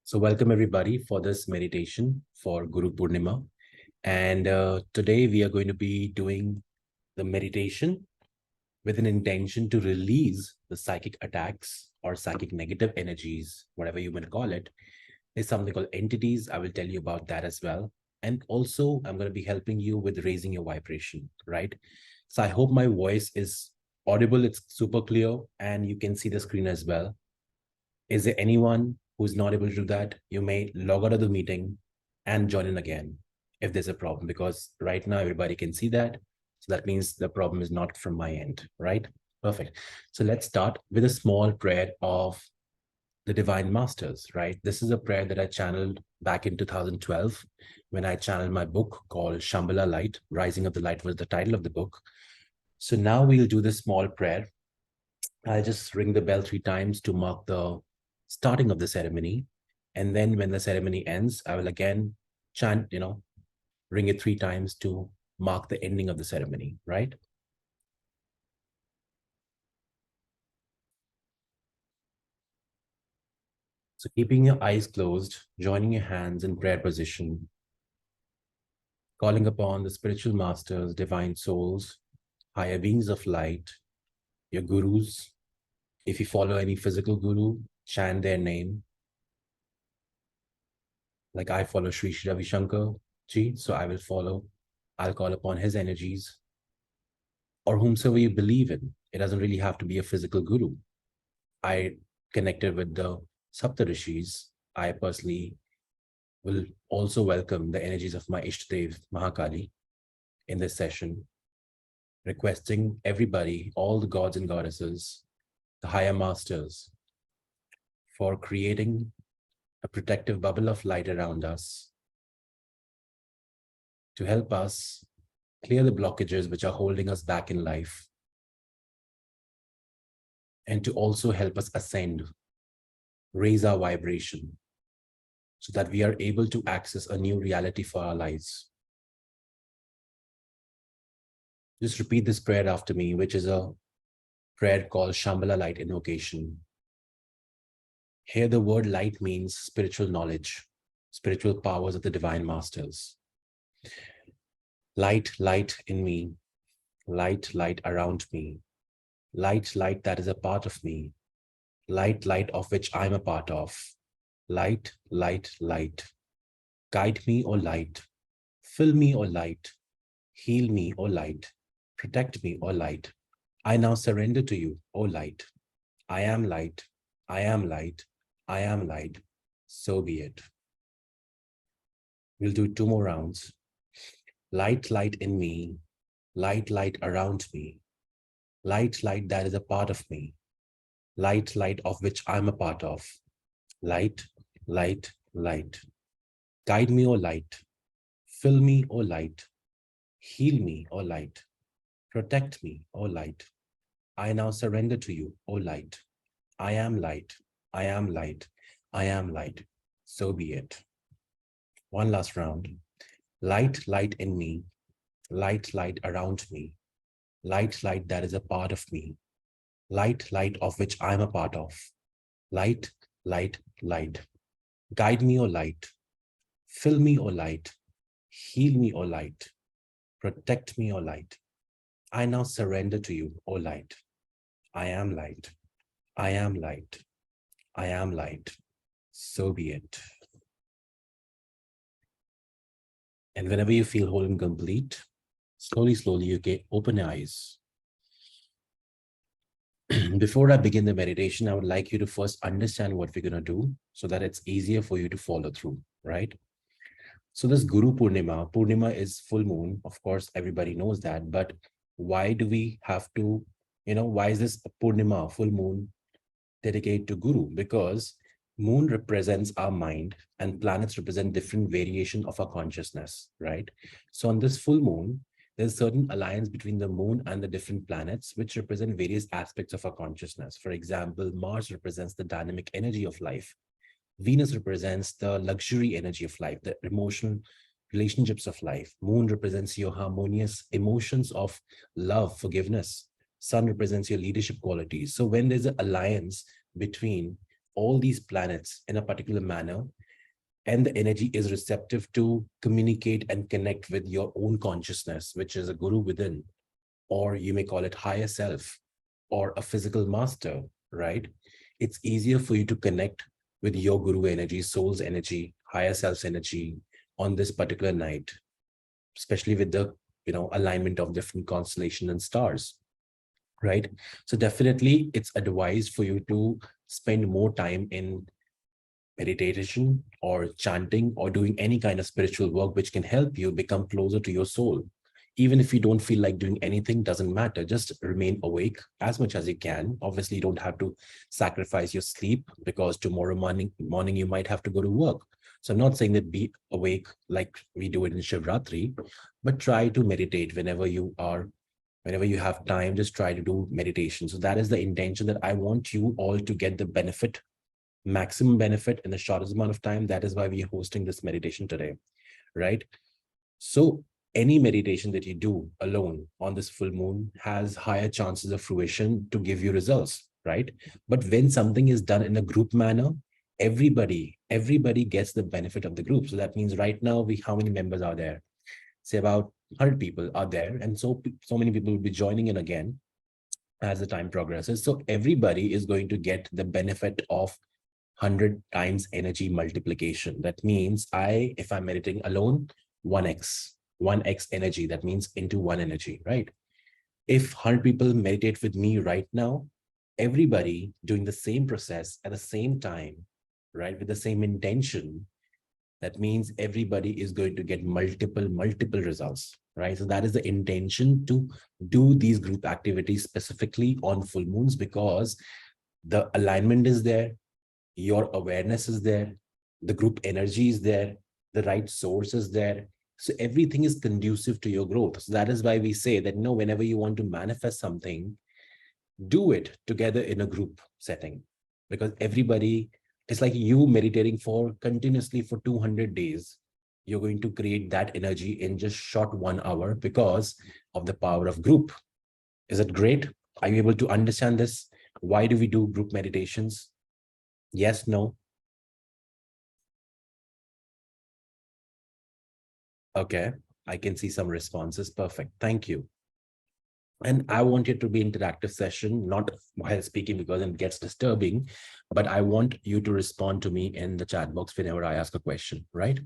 So welcome everybody for this meditation for Guru Purnima. And today we are going to be doing the meditation with an intention to release the psychic attacks or psychic negative energies, whatever you may call it. There's something called entities. I will tell you about that as well. And also I'm going to be helping you with raising your vibration, right? So I hope my voice is audible. It's super clear and you can see the screen as well. Is there anyone who's not able to do that? You may log out of the meeting and join in again if there's a problem, because right now everybody can see that. So that means the problem is not from my end, right? Perfect. So let's start with a small prayer of the Divine Masters, right? This is a prayer that I channeled back in 2012 when I channeled my book called Shambhala Light. Rising of the Light was the title of the book. So now we'll do this small prayer. I'll just ring the bell 3 times to mark the starting of the ceremony. And then when the ceremony ends, I will again chant, ring it 3 times to mark the ending of the ceremony, right? So keeping your eyes closed, joining your hands in prayer position, calling upon the spiritual masters, divine souls, higher beings of light, your gurus. If you follow any physical guru, chant their name. Like I follow Sri Ravi Shankar Ji, so I'll call upon his energies, or whomsoever you believe in. It doesn't really have to be a physical guru. I connected with the Saptarishis. I personally will also welcome the energies of my Ishtadev, Mahakali, in this session, requesting everybody, all the gods and goddesses, the higher masters, for creating a protective bubble of light around us to help us clear the blockages which are holding us back in life, and to also help us ascend, raise our vibration, so that we are able to access a new reality for our lives. Just repeat this prayer after me, which is a prayer called Shambhala Light Invocation. Here the word light means spiritual knowledge, spiritual powers of the divine masters. Light, light in me, light, light around me, light, light that is a part of me, light, light of which I'm a part of. Light, light, light. Guide me, O light. Fill me, O light. Heal me, O light. Protect me, O light. I now surrender to you, O light. I am light. I am light. I am light. So be it. We'll do 2 more rounds. Light, light in me. Light, light around me. Light, light that is a part of me. Light, light of which I'm a part of. Light, light, light. Guide me, O light. Fill me, O light. Heal me, O light. Protect me, O light. I now surrender to you, O light. I am light. I am light. I am light. So be it. One last round. Light, light in me. Light, light around me. Light, light that is a part of me. Light, light of which I'm a part of. Light, light, light. Guide me, O light. Fill me, O light. Heal me, O light. Protect me, O light. I now surrender to you, O light. I am light. I am light. I am light. So be it. And whenever you feel whole and complete, slowly, slowly, you can open your eyes. Before I begin the meditation, I would like you to first understand what we're going to do so that it's easier for you to follow through, right? So this Guru Purnima, Purnima is full moon. Of course, everybody knows that, but why do we have to, why is this Purnima, full moon, dedicated to Guru? Because moon represents our mind and planets represent different variation of our consciousness, right? So on this full moon, there's a certain alliance between the moon and the different planets, which represent various aspects of our consciousness. For example, Mars represents the dynamic energy of life. Venus represents the luxury energy of life, the emotional relationships of life. Moon represents your harmonious emotions of love, forgiveness. Sun represents your leadership qualities. So when there's an alliance between all these planets in a particular manner, and the energy is receptive to communicate and connect with your own consciousness, which is a guru within, or you may call it higher self or a physical master, right? It's easier for you to connect with your guru energy, soul's energy, higher self's energy on this particular night, especially with the alignment of different constellation and stars, right? So definitely it's advised for you to spend more time in meditation or chanting or doing any kind of spiritual work which can help you become closer to your soul. Even if you don't feel like doing anything, doesn't matter, just remain awake as much as you can. Obviously you don't have to sacrifice your sleep, because tomorrow morning you might have to go to work. So I'm not saying that be awake like we do it in Shivratri, but try to meditate whenever you have time. Just try to do meditation. So that is the intention, that I want you all to get the benefit, maximum benefit in the shortest amount of time. That is why we are hosting this meditation today, right? So any meditation that you do alone on this full moon has higher chances of fruition to give you results, right? But when something is done in a group manner, everybody gets the benefit of the group. So that means right now, how many members are there? Say about 100 people are there, and so many people will be joining in again as the time progresses. So everybody is going to get the benefit of 100 times energy multiplication. That means if I'm meditating alone, 1x energy, that means into one energy, right? If 100 people meditate with me right now, everybody doing the same process at the same time, right, with the same intention, that means everybody is going to get multiple results, right? So that is the intention, to do these group activities specifically on full moons, because the alignment is there, your awareness is there, the group energy is there, the right source is there. So everything is conducive to your growth. So that is why we say that, whenever you want to manifest something, do it together in a group setting, because everybody, it's like you meditating for continuously for 200 days. You're going to create that energy in just short 1 hour because of the power of group. Is it great? Are you able to understand this? Why do we do group meditations? Yes, no? Okay, I can see some responses. Perfect. Thank you. And I want it to be interactive session, not while speaking, because it gets disturbing, but I want you to respond to me in the chat box whenever I ask a question, right?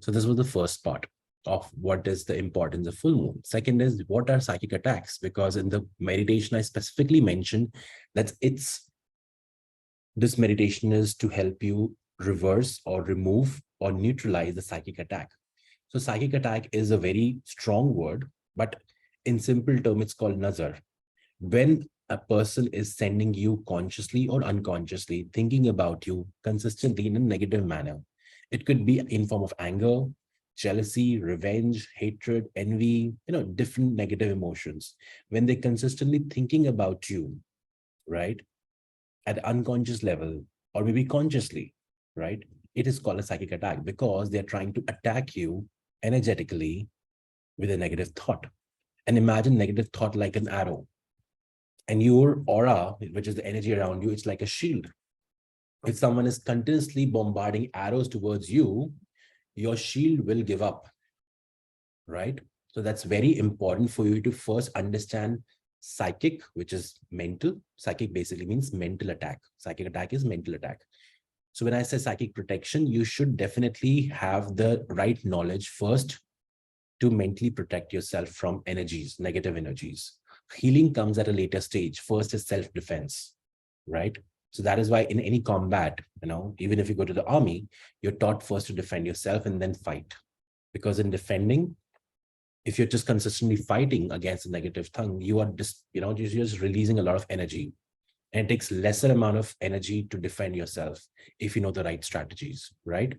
So this was the first part of what is the importance of full moon. Second is, what are psychic attacks? Because in the meditation, I specifically mentioned that this meditation is to help you reverse or remove or neutralize the psychic attack. So psychic attack is a very strong word, but in simple term, it's called nazar. When a person is sending you consciously or unconsciously, thinking about you consistently in a negative manner, it could be in form of anger, jealousy, revenge, hatred, envy, different negative emotions. When they're consistently thinking about you, right, at unconscious level, or maybe consciously, right, it is called a psychic attack, because they're trying to attack you energetically with a negative thought. And imagine negative thought like an arrow. And your aura, which is the energy around you, it's like a shield. If someone is continuously bombarding arrows towards you, your shield will give up, right? So that's very important for you to first understand psychic, which is mental. Psychic basically means mental attack. Psychic attack is mental attack. So when I say psychic protection, you should definitely have the right knowledge first to mentally protect yourself from energies, negative energies. Healing comes at a later stage. First is self-defense, right? So that is why in any combat, even if you go to the army, you're taught first to defend yourself and then fight. Because in defending, if you're just consistently fighting against a negative tongue, you are you're just releasing a lot of energy. And it takes lesser amount of energy to defend yourself if you know the right strategies, right?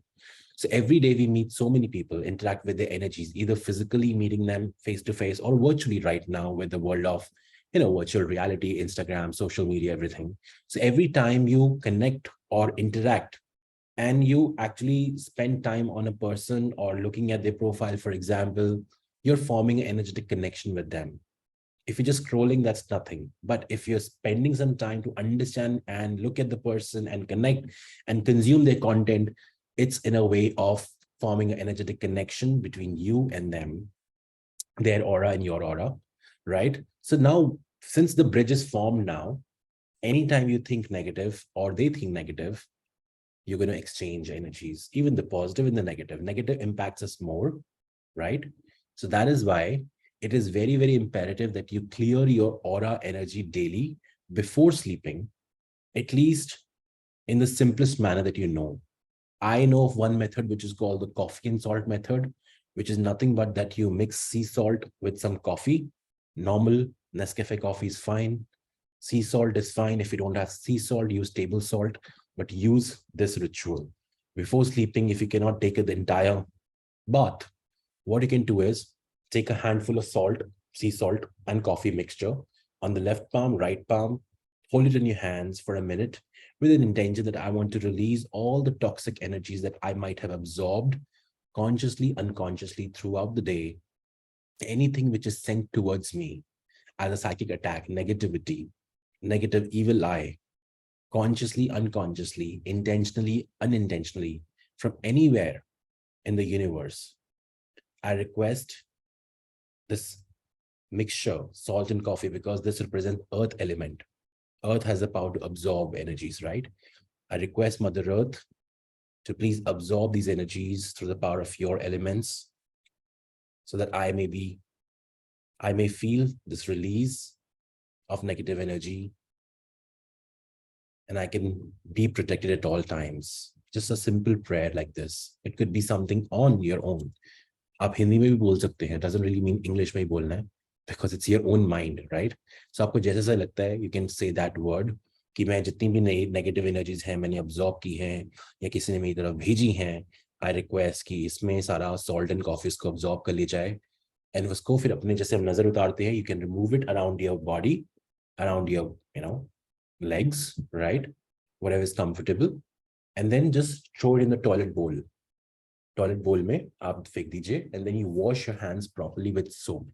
So every day we meet so many people, interact with their energies, either physically meeting them face to face or virtually right now with the world of, virtual reality, Instagram, social media, everything. So every time you connect or interact and you actually spend time on a person or looking at their profile, for example, you're forming an energetic connection with them. If you're just scrolling, that's nothing. But if you're spending some time to understand and look at the person and connect and consume their content, it's in a way of forming an energetic connection between you and them, their aura and your aura, right? So now, since the bridge is formed now, anytime you think negative or they think negative, you're going to exchange energies, even the positive and the negative. Negative impacts us more, right? So that is why it is very, very imperative that you clear your aura energy daily before sleeping, at least in the simplest manner that you know. I know of one method which is called the coffee and salt method, which is nothing but that you mix sea salt with some coffee. Normal Nescafe coffee is fine. Sea salt is fine. If you don't have sea salt, use table salt, but use this ritual. Before sleeping, if you cannot take it the entire bath, what you can do is take a handful of salt, sea salt, and coffee mixture on the left palm, right palm, hold it in your hands for a minute with an intention that I want to release all the toxic energies that I might have absorbed consciously, unconsciously throughout the day. Anything which is sent towards me as a psychic attack, negativity, negative evil eye, consciously, unconsciously, intentionally, unintentionally, from anywhere in the universe, I request this mixture, salt and coffee, because this represents earth element. Earth has the power to absorb energies, right? I request Mother Earth to please absorb these energies through the power of your elements so that I may feel this release of negative energy and I can be protected at all times. Just a simple prayer like this. It could be something on your own. आप हिंदी में भी बोल सकते हैं, doesn't really mean English में ही बोलना है, because it's your own mind, right? So आपको जैसा सा लगता है, you can say that word कि मैं जितनी भी नेगेटिव एनर्जीज हैं मैंने अब्जॉर्ब की हैं या किसी ने मेरी तरफ भेजी हैं, आई रिक्वेस्ट कि इसमें सारा सॉल्ट एंड कॉफी को अब्जॉर्ब कर लिया जाए एंड उसको फिर अपने जैसे हम नजर उतारते हैं, you can remove it around your body, around your legs, right? Whatever is comfortable, and then just throw it in the toilet bowl. Toilet bowl में आप फेंक दीजिए, and then you wash your hands properly with soap,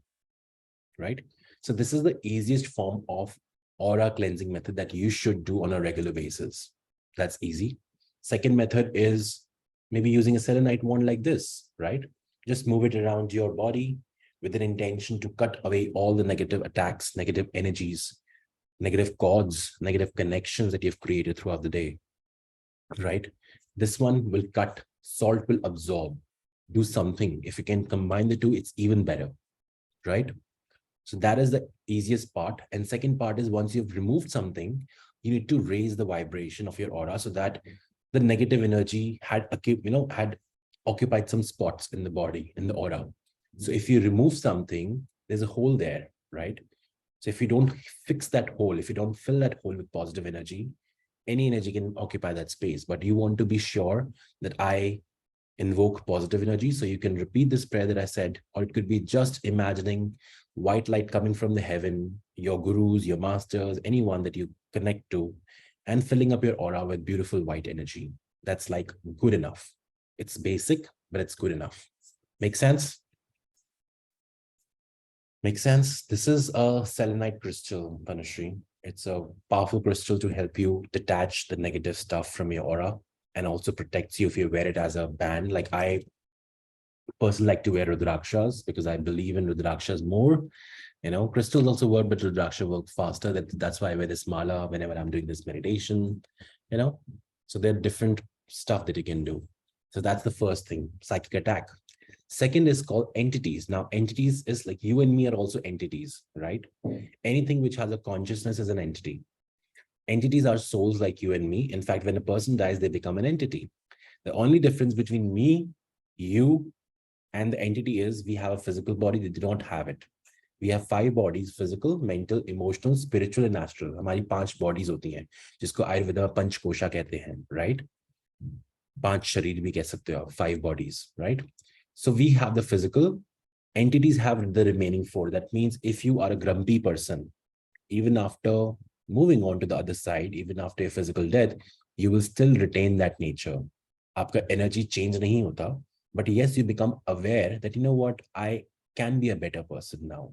right? So this is the easiest form of aura cleansing method that you should do on a regular basis. That's easy. Second method is maybe using a selenite wand like this, right? Just move it around your body with an intention to cut away all the negative attacks, negative energies, negative cords, negative connections that you've created throughout the day, right? This one will cut, salt will absorb, do something. If you can combine the two, it's even better, right? So that is the easiest part. And second part is once you've removed something, you need to raise the vibration of your aura so that the negative energy had occupied some spots in the body, in the aura. So if you remove something, there's a hole there, right? So if you don't fix that hole, if you don't fill that hole with positive energy, any energy can occupy that space. But you want to be sure that I invoke positive energy. So you can repeat this prayer that I said, or it could be just imagining white light coming from the heaven, your gurus, your masters, anyone that you connect to, and filling up your aura with beautiful white energy. That's like good enough. It's basic, but it's good enough. Make sense? Make sense? This is a selenite crystal, Tanushree. It's a powerful crystal to help you detach the negative stuff from your aura and also protects you if you wear it as a band. Like I personally like to wear Rudrakshas because I believe in Rudrakshas more. Crystals also work, but Rudraksha works faster. That's why I wear this mala whenever I'm doing this meditation, So there are different stuff that you can do. So that's the first thing, psychic attack. Second is called entities. Now, entities is like you and me are also entities, right? Anything which has a consciousness is an entity. Entities are souls like you and me. In fact, when a person dies, they become an entity. The only difference between me, you, and the entity is we have a physical body, they do not have it. We have 5 bodies, physical, mental, emotional, spiritual, and astral. हमारी 5 bodies होती हैं, जिसको आयुर्वेद में पंचकोशा कहते हैं, right? 5 शरीर भी कह सकते हो, 5 bodies, right? So we have the physical, entities have the remaining 4. That means if you are a grumpy person, even after moving on to the other side, even after your physical death, you will still retain that nature. आपका energy change नहीं होता, but yes, you become aware that, you know what, I can be a better person now.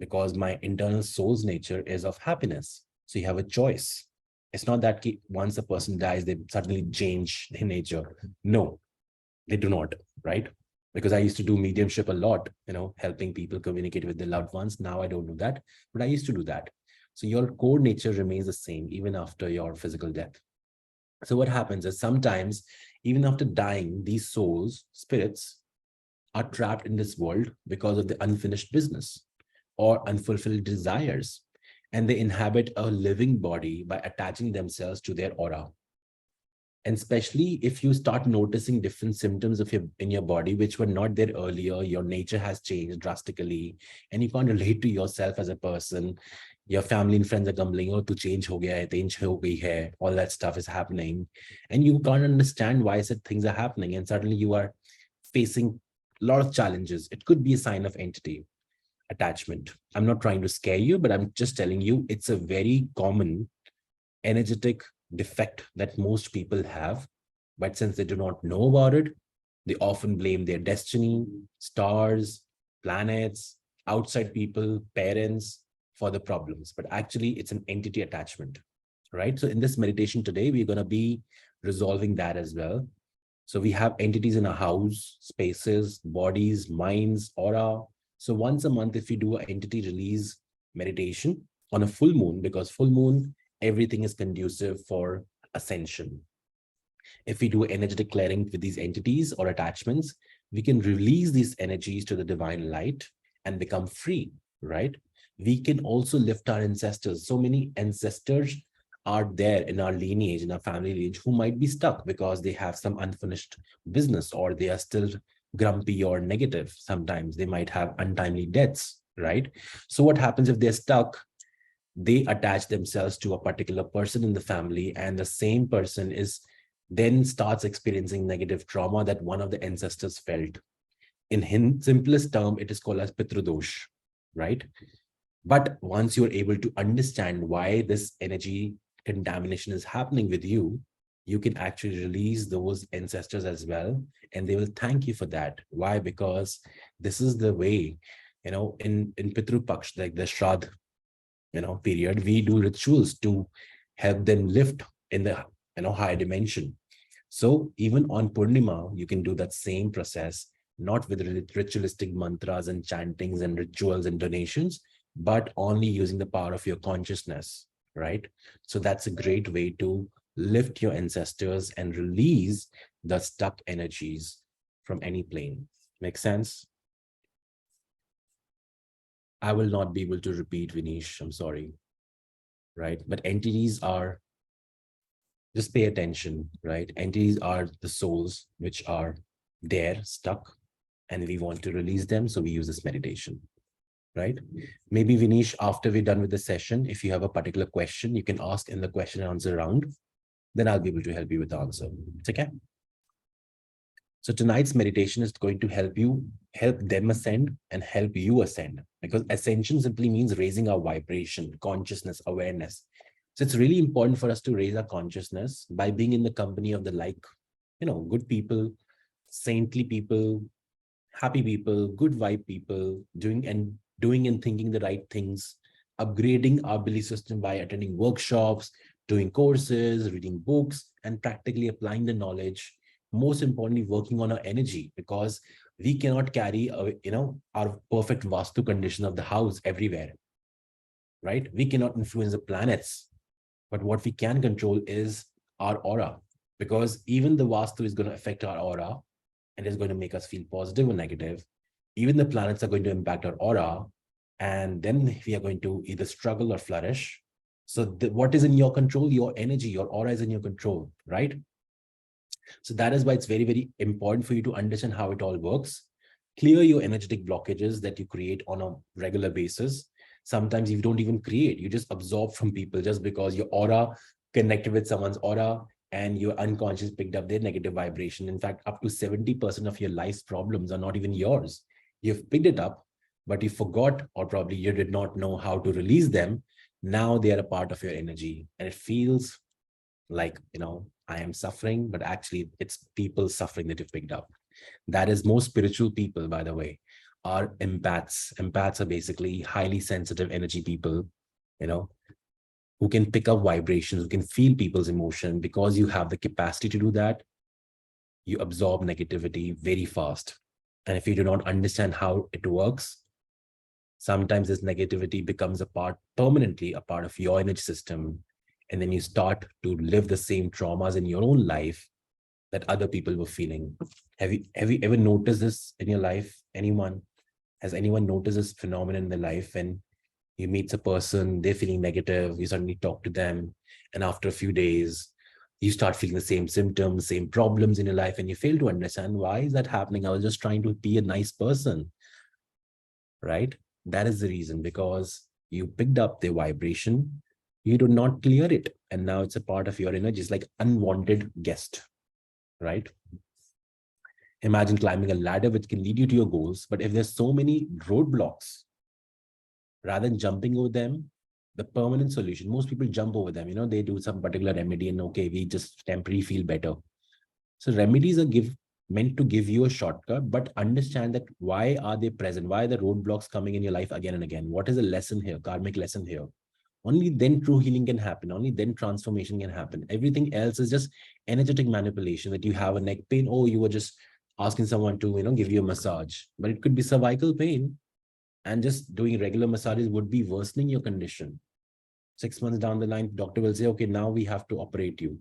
because my internal soul's nature is of happiness. So you have a choice. It's not that once a person dies, they suddenly change their nature. No, they do not, right? Because I used to do mediumship a lot, helping people communicate with their loved ones. Now I don't do that, but I used to do that. So your core nature remains the same even after your physical death. So what happens is sometimes, even after dying, these souls, spirits, are trapped in this world because of the unfinished business or unfulfilled desires. And they inhabit a living body by attaching themselves to their aura. And especially if you start noticing different symptoms of in your body which were not there earlier, your nature has changed drastically, and you can't relate to yourself as a person. Your family and friends are grumbling, oh, tu change ho gaya hai, change ho gayi hai, all that stuff is happening, and you can't understand why said things are happening, and suddenly you are facing a lot of challenges. It could be a sign of entity attachment. I'm not trying to scare you, but I'm just telling you it's a very common energetic defect that most people have. But since they do not know about it, they often blame their destiny, stars, planets, outside people, parents for the problems. But actually, it's an entity attachment, right? So in this meditation today, we're going to be resolving that as well. So we have entities in our house, spaces, bodies, minds, aura. So once a month, if we do an entity release meditation on a full moon, because full moon, everything is conducive for ascension. If we do energetic clearing with these entities or attachments, we can release these energies to the divine light and become free, right? We can also lift our ancestors. So many ancestors are there in our lineage, in our family lineage, who might be stuck because they have some unfinished business, or they are still grumpy or negative. Sometimes they might have untimely deaths, right? So what happens if they're stuck? They attach themselves to a particular person in the family, and the same person is then starts experiencing negative trauma that one of the ancestors felt. In simplest term, it is called as pitrudosh, right? But once you're able to understand why this energy contamination is happening with you, you can actually release those ancestors as well, and they will thank you for that. Why? Because this is the way, in Pitru Paksh, like the Shraddh, period, we do rituals to help them lift in the higher dimension. So even on Purnima, you can do that same process, not with ritualistic mantras and chantings and rituals and donations, but only using the power of your consciousness, right? So that's a great way to lift your ancestors and release the stuck energies from any plane. Make sense? I will not be able to repeat, Vinish. I'm sorry, right? But entities are, just pay attention, right? Entities are the souls which are there stuck, and we want to release them. So we use this meditation, right? Maybe Vinish, after we're done with the session, if you have a particular question, you can ask in the question and answer round. Then I'll be able to help you with the answer. It's okay. So tonight's meditation is going to help them ascend and help you ascend, because ascension simply means raising our vibration, consciousness, awareness. So it's really important for us to raise our consciousness by being in the company of the good people, saintly people, happy people, good vibe people, doing and thinking the right things, upgrading our belief system by attending workshops, doing courses, reading books, and practically applying the knowledge. Most importantly, working on our energy, because we cannot carry our perfect vastu condition of the house everywhere, right? We cannot influence the planets, but what we can control is our aura, because even the vastu is going to affect our aura and is going to make us feel positive or negative. Even the planets are going to impact our aura, and then we are going to either struggle or flourish. So what is in your control? Your energy, your aura is in your control, right? So that is why it's very, very important for you to understand how it all works. Clear your energetic blockages that you create on a regular basis. Sometimes you don't even create, you just absorb from people just because your aura connected with someone's aura and your unconscious picked up their negative vibration. In fact, up to 70% of your life's problems are not even yours. You've picked it up, but you forgot, or probably you did not know how to release them. Now they are a part of your energy, and it feels like, I am suffering, but actually it's people suffering that you've picked up. That is most spiritual people, by the way. are empaths. Empaths are basically highly sensitive energy people, you know, who can pick up vibrations, who can feel people's emotion. Because you have the capacity to do that, you absorb negativity very fast. And if you do not understand how it works, sometimes this negativity becomes a part, permanently a part of your energy system. And then you start to live the same traumas in your own life that other people were feeling. Have you ever noticed this in your life? Anyone? Has anyone noticed this phenomenon in their life when you meet a person, they're feeling negative, you suddenly talk to them, and after a few days, you start feeling the same symptoms, same problems in your life, and you fail to understand why is that happening? I was just trying to be a nice person, right? That is the reason, because you picked up their vibration, you do not clear it, and now it's a part of your energy. It's like unwanted guest, right? Imagine climbing a ladder which can lead you to your goals, but if there's so many roadblocks, rather than jumping over them, the permanent solution, most people jump over them, they do some particular remedy and okay, we just temporarily feel better. So remedies are meant to give you a shortcut, but understand that why are they present? Why are the roadblocks coming in your life again and again? What is the lesson here, karmic lesson here? Only then true healing can happen. Only then transformation can happen. Everything else is just energetic manipulation. That you have a neck pain, oh, you were just asking someone to give you a massage, but it could be cervical pain, and just doing regular massages would be worsening your condition. 6 months down the line, doctor will say, okay, now we have to operate you.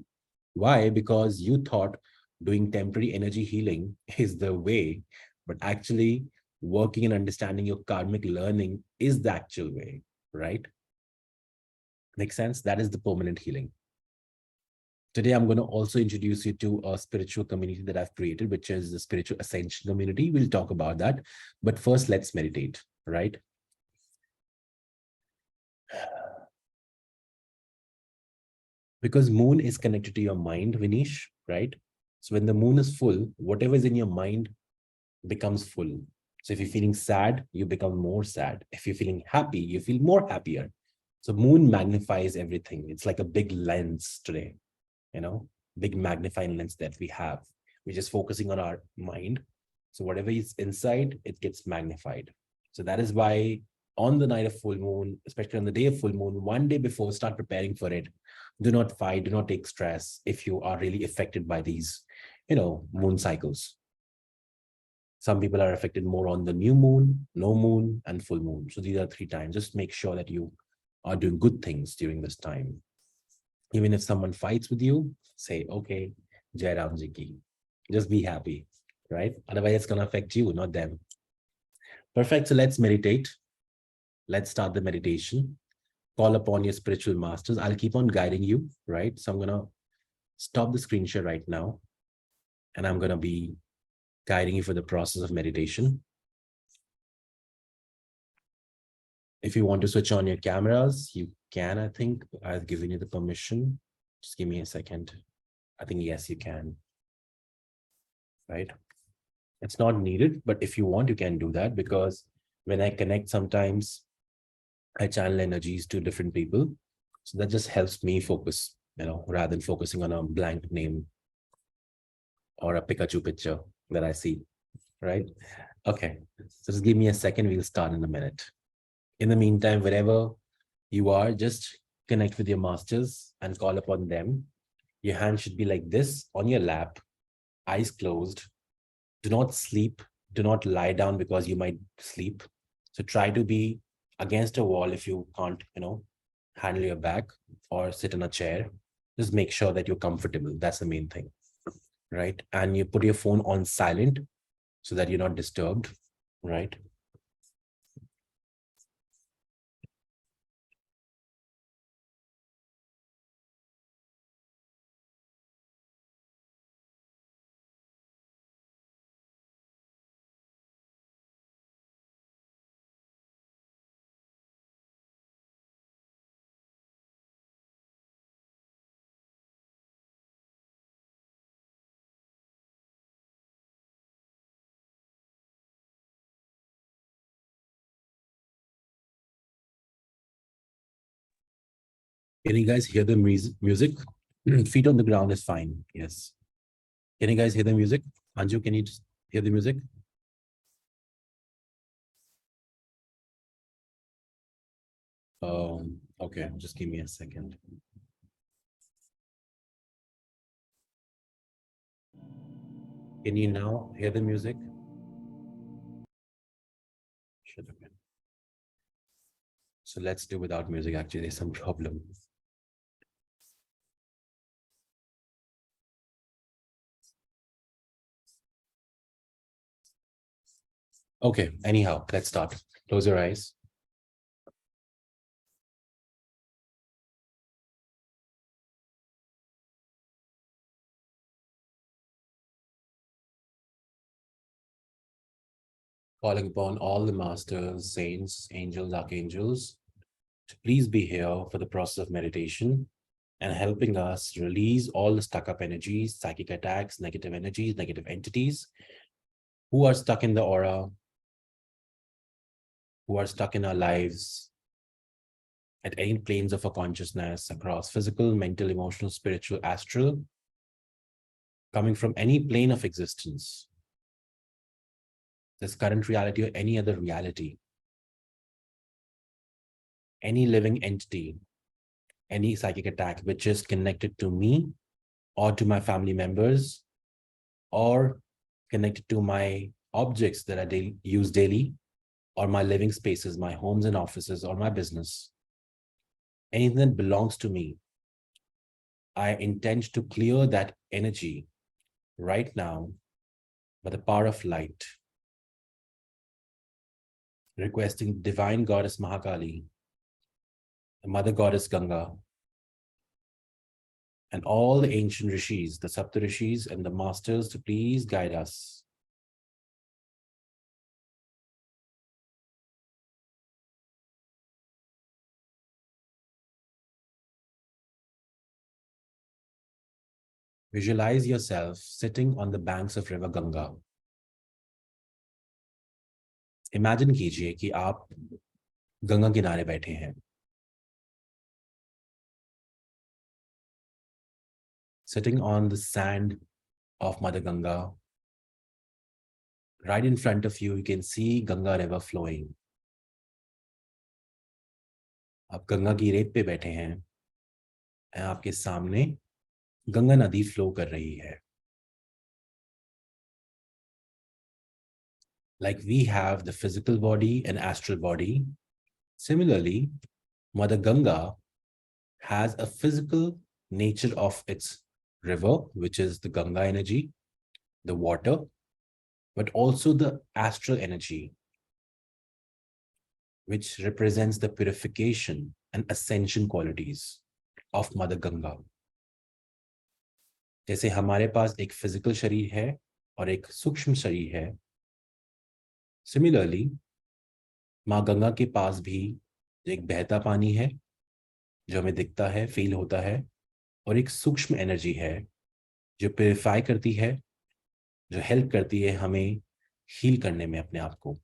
Why? Because you thought doing temporary energy healing is the way, but actually working and understanding your karmic learning is the actual way, right? Makes sense? That is the permanent healing. Today, I'm going to also introduce you to a spiritual community that I've created, which is the Spiritual Ascension Community. We'll talk about that. But first, let's meditate, right? Because moon is connected to your mind, Vinish, right? So when the moon is full, whatever is in your mind becomes full. So if you're feeling sad, you become more sad. If you're feeling happy, you feel more happier. So moon magnifies everything. It's like a big lens today, big magnifying lens that we have. We're just focusing on our mind. So whatever is inside, it gets magnified. So that is why on the night of full moon, especially on the day of full moon, one day before, start preparing for it. Do not fight, do not take stress if you are really affected by these, moon cycles. Some people are affected more on the new moon, no moon, and full moon. So these are 3 times. Just make sure that you are doing good things during this time. Even if someone fights with you, say, okay, Jai Ram Ji ki. Just be happy, right? Otherwise, it's going to affect you, not them. Perfect. So let's meditate. Let's start the meditation. Call upon your spiritual masters. I'll keep on guiding you, right? So I'm going to stop the screen share right now. And I'm going to be guiding you for the process of meditation. If you want to switch on your cameras, you can. I think I've given you the permission. Just give me a second. I think, yes, you can. Right? It's not needed, but if you want, you can do that, because when I connect, sometimes I channel energies to different people. So that just helps me focus, rather than focusing on a blank name or a Pikachu picture that I see, right? Okay, so just give me a second. We'll start in a minute. In the meantime, wherever you are, just connect with your masters and call upon them. Your hand should be like this on your lap, eyes closed. Do not sleep. Do not lie down because you might sleep. So try to be against a wall if you can't, handle your back, or sit in a chair. Just make sure that you're comfortable. That's the main thing, right? And you put your phone on silent so that you're not disturbed, right? Can you guys hear the music? Feet on the ground is fine. Yes. Can you guys hear the music? Anju, can you just hear the music? Okay, just give me a second. Can you now hear the music? Should have been. So let's do without music. Actually, there's some problem. Okay, anyhow, let's start. Close your eyes. Calling upon all the masters, saints, angels, archangels to please be here for the process of meditation and helping us release all the stuck up energies, psychic attacks, negative energies, negative entities who are stuck in the aura, who are stuck in our lives at any planes of our consciousness across physical, mental, emotional, spiritual, astral, coming from any plane of existence, this current reality or any other reality, any living entity, any psychic attack which is connected to me or to my family members or connected to my objects that I use daily or my living spaces, my homes and offices or my business, anything that belongs to me, I intend to clear that energy right now by the power of light, requesting divine goddess Mahakali, the mother goddess Ganga, and all the ancient rishis, the Sapta rishis and the masters to please guide us. Visualize yourself sitting on the banks of river Ganga. Imagine कीजिए कि आप गंगा किनारे बैठे हैं. Sitting on the sand of Mother Ganga. Right in front of you, you can see Ganga river flowing. आप गंगा की रेत पे बैठे हैं. आपके सामने गंगा नदी फ्लो कर रही है. Like we have the physical body and astral body, similarly, Mother Ganga has a physical nature of its river, which is the Ganga energy, the water, but also the astral energy, which represents the purification and ascension qualities of Mother Ganga. जैसे हमारे पास एक physical शरीर है और एक सूक्ष्म शरीर है, सिमिलरली माँ गंगा के पास भी एक बहता पानी है जो हमें दिखता है, फील होता है, और एक सूक्ष्म एनर्जी है जो प्यूरिफाई करती है, जो हेल्प करती है हमें हील करने में अपने आप को.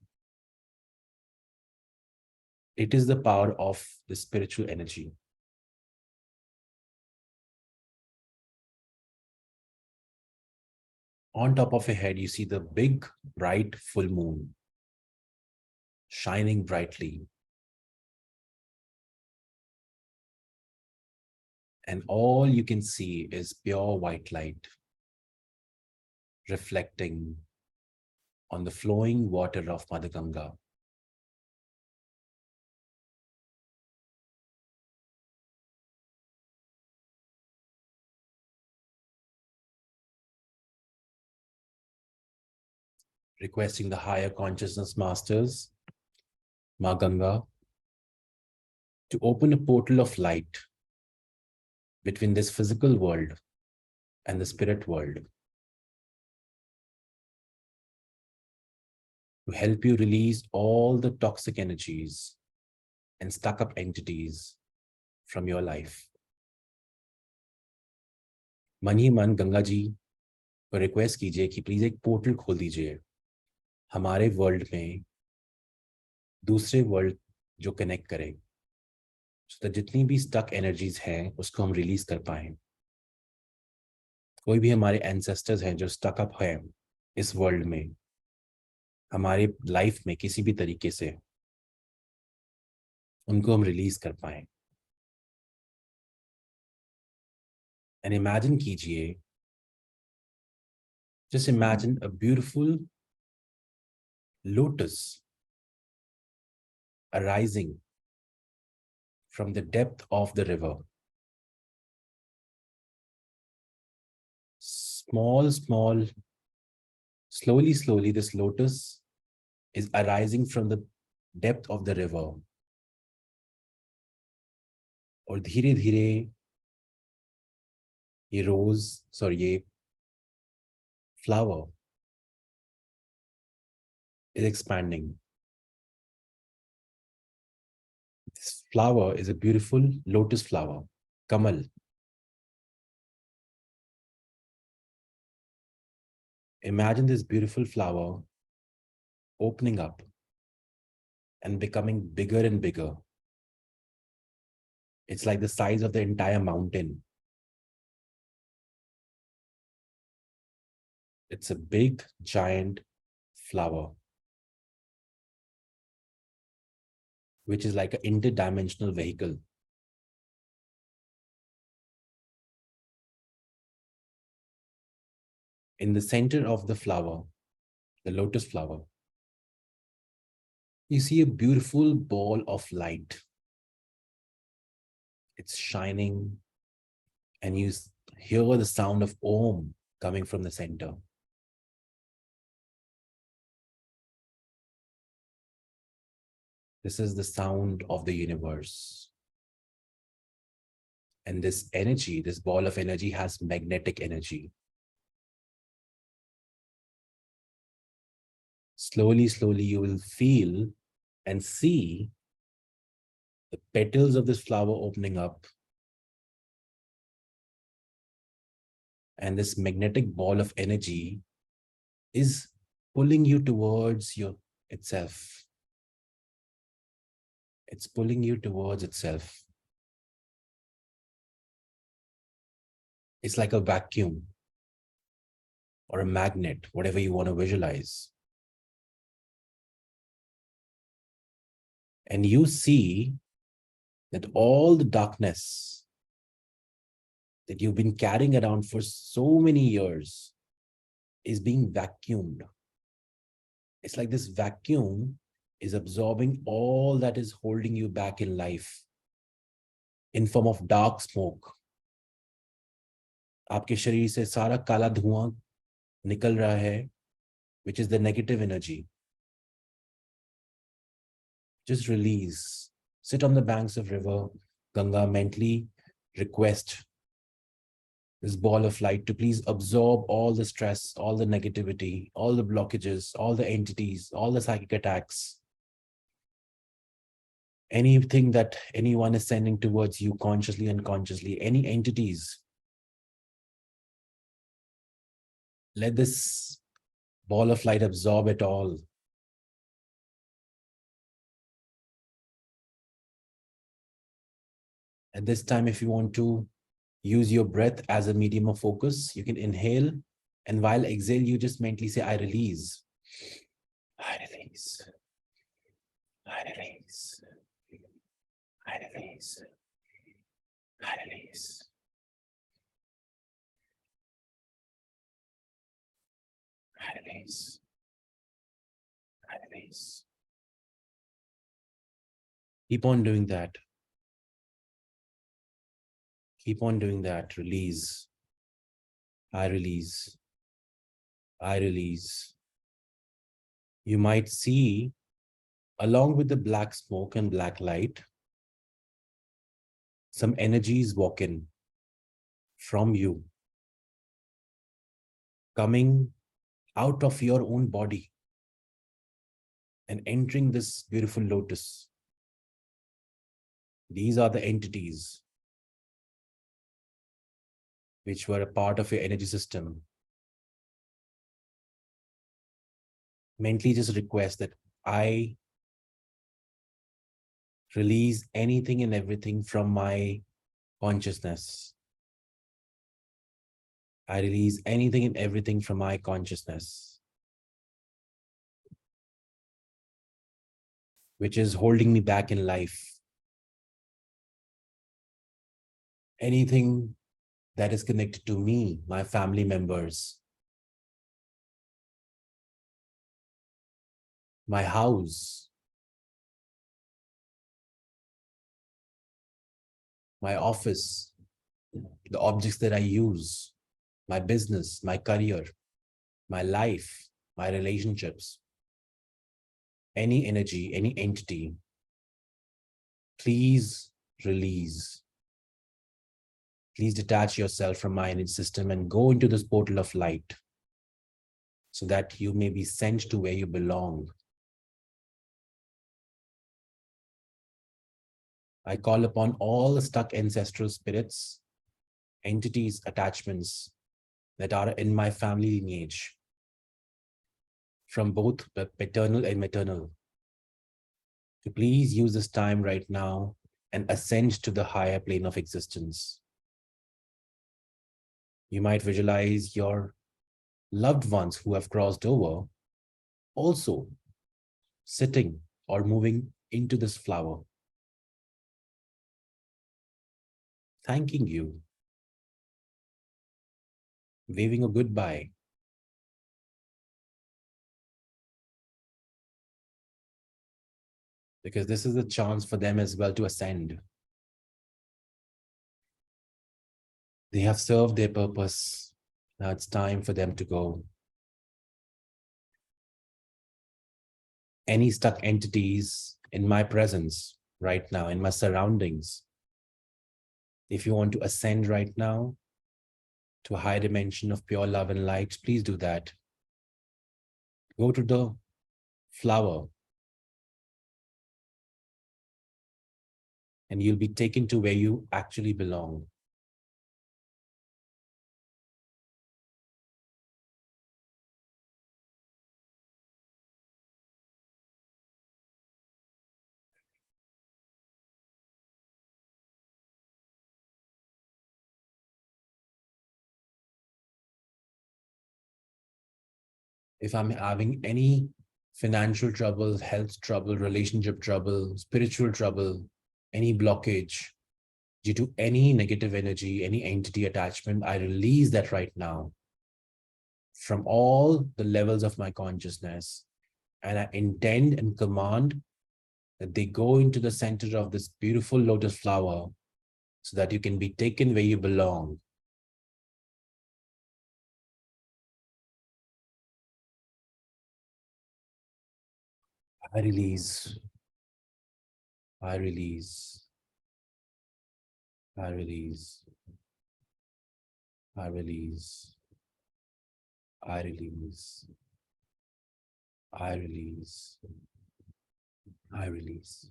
It is the power of the spiritual energy. On top of your head, you see the big, bright, full moon shining brightly. And all you can see is pure white light reflecting on the flowing water of Mother Ganga. Requesting the higher consciousness masters, Ma Ganga, to open a portal of light between this physical world and the spirit world, to help you release all the toxic energies and stuck up entities from your life. मन ही मन गंगा जी को request कीजिए कि please एक portal खोल दीजिए हमारे world में दूसरे वर्ल्ड जो कनेक्ट करे, तो जितनी भी स्टक एनर्जीज हैं उसको हम रिलीज कर पाए. कोई भी हमारे एंसेस्टर्स हैं जो स्टक अप हैं इस वर्ल्ड में, हमारे लाइफ में किसी भी तरीके से, उनको हम रिलीज कर पाए। एंड इमेजिन कीजिए, just imagine a beautiful lotus arising from the depth of the river. Small, slowly, this lotus is arising from the depth of the river. और धीरे धीरे ये flower is expanding. This flower is a beautiful lotus flower, Kamal. Imagine this beautiful flower opening up and becoming bigger and bigger. It's like the size of the entire mountain. It's a big, giant flower, which is like an interdimensional vehicle. In the center of the flower, the lotus flower, you see a beautiful ball of light. It's shining, and you hear the sound of Om coming from the center. This is the sound of the universe. And this energy, this ball of energy, has magnetic energy. Slowly, you will feel and see the petals of this flower opening up. And this magnetic ball of energy is pulling you towards itself. It's pulling you towards itself. It's like a vacuum or a magnet, whatever you want to visualize. And you see that all the darkness that you've been carrying around for so many years is being vacuumed. It's like this vacuum is absorbing all that is holding you back in life in form of dark smoke. आपके शरीर से सारा काला धुआं निकल रहा है, which is the negative energy. Just release. Sit on the banks of river Ganga, mentally request this ball of light to please absorb all the stress, all the negativity, all the blockages, all the entities, all the psychic attacks, anything that anyone is sending towards you consciously, unconsciously, any entities. Let this ball of light absorb it all. At this time, if you want to use your breath as a medium of focus, you can inhale, and while exhale, you just mentally say, I release. I release. I release. I release. I release. I release. I release. Keep on doing that. Keep on doing that. Release. I release. I release. You might see, along with the black smoke and black light, some energies walk in from you, coming out of your own body and entering this beautiful lotus. These are the entities which were a part of your energy system. Mentally just request that I release anything and everything from my consciousness. I release anything and everything from my consciousness, which is holding me back in life. anything that is connected to me, my family members, my house, my office, the objects that I use, my business, my career, my life, my relationships, any energy, any entity, please release. Please detach yourself from my energy system and go into this portal of light so that you may be sent to where you belong. I call upon all the stuck ancestral spirits, entities, attachments that are in my family lineage, from both the paternal and maternal, to please use this time right now and ascend to the higher plane of existence. You might visualize your loved ones who have crossed over also sitting or moving into this flower, thanking you, waving a goodbye. Because this is a chance for them as well to ascend. They have served their purpose. Now it's time for them to go. Any stuck entities in my presence right now, in my surroundings, if you want to ascend right now to a higher dimension of pure love and light, please do that. Go to the flower and you'll be taken to where you actually belong. If I'm having any financial trouble, health trouble, relationship trouble, spiritual trouble, any blockage due to any negative energy, any entity attachment, I release that right now from all the levels of my consciousness. And I intend and command that they go into the center of this beautiful lotus flower so that you can be taken where you belong. I release. I release. I release. I release. I release. I release. I release.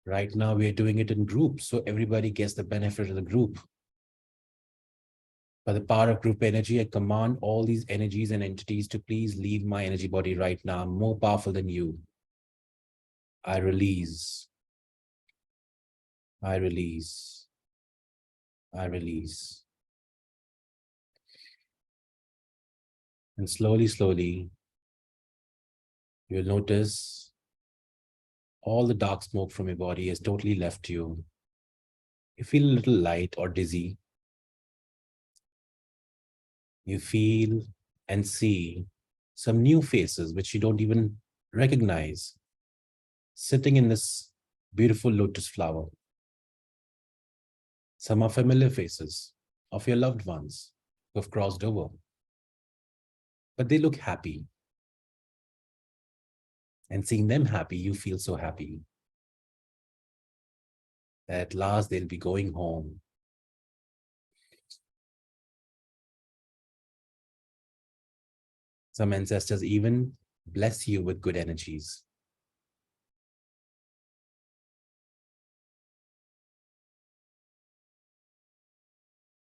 Right now, we are doing it in groups, so everybody gets the benefit of the group. By the power of group energy, I command all these energies and entities to please leave my energy body right now. I'm more powerful than you. I release. I release. I release. And slowly, slowly, you'll notice all the dark smoke from your body has totally left you. You feel a little light or dizzy. You feel and see some new faces which you don't even recognize, sitting in this beautiful lotus flower. Some are familiar faces of your loved ones who have crossed over, but they look happy. And seeing them happy, you feel so happy that at last they'll be going home. Some ancestors even bless you with good energies.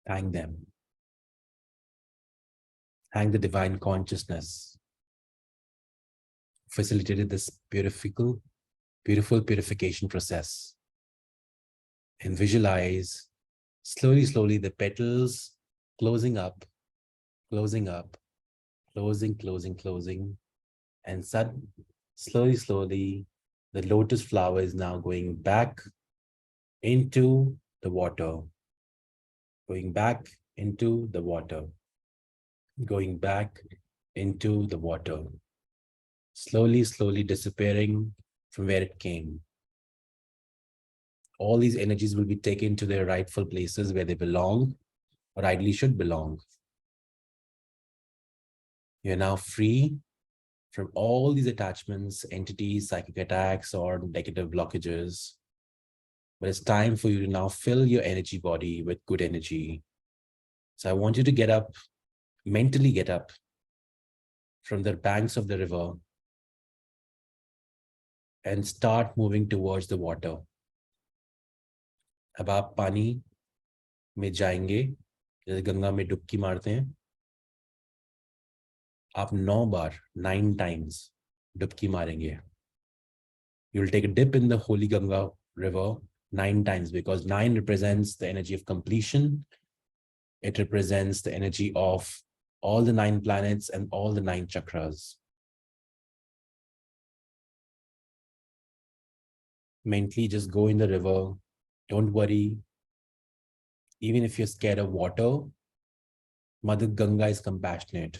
Thank them. Thank the divine consciousness facilitated this beautiful purification process. And visualize slowly, slowly the petals closing up, closing up, closing. And slowly, the lotus flower is now going back into the water, going back into the water, going back into the water, slowly disappearing from where it came. All these energies will be taken to their rightful places where they belong, or ideally should belong. You're now free from all these attachments, entities, psychic attacks, or negative blockages. But it's time for you to now fill your energy body with good energy. So I want you to get up, mentally get up from the banks of the river and start moving towards the water. अब आप पानी में जाएंगे, जैसे गंगा में डुबकी मारते हैं, आप 9 बार, 9 times डुबकी मारेंगे. You'll take a dip in the holy Ganga river 9 times, because 9 represents the energy of completion. It represents the energy of all the 9 planets and all the 9 chakras. Mentally just go in the river. Don't worry. Even if you're scared of water, Mother Ganga is compassionate.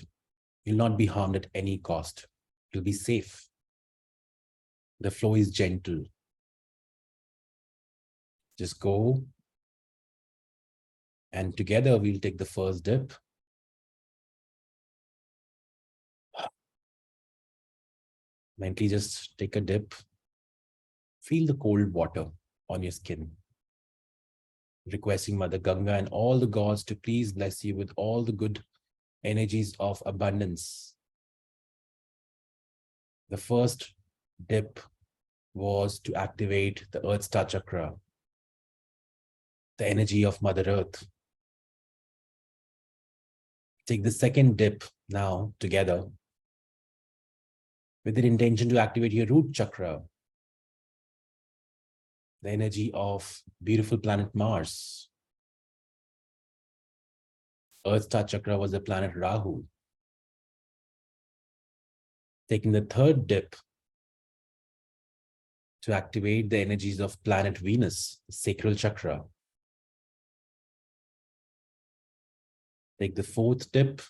You'll not be harmed at any cost. You'll be safe. The flow is gentle. Just go. And together we'll take the first dip. Mentally just take a dip. Feel the cold water on your skin. Requesting Mother Ganga and all the gods to please bless you with all the good energies of abundance. The first dip was to activate the Earth Star Chakra, the energy of Mother Earth. Take the second dip now together with the intention to activate your root chakra, the energy of beautiful planet Mars. Earth Star Chakra was the planet Rahu. Taking the third dip to activate the energies of planet Venus, the sacral chakra. Take the fourth dip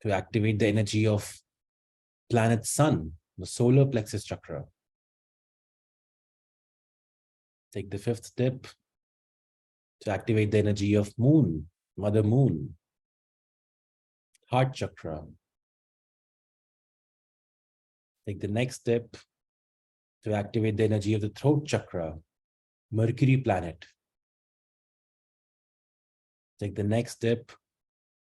to activate the energy of planet Sun, the solar plexus chakra. Take the fifth dip to activate the energy of Moon, Mother Moon, heart chakra. Take the next dip to activate the energy of the throat chakra, Mercury planet. Take the next dip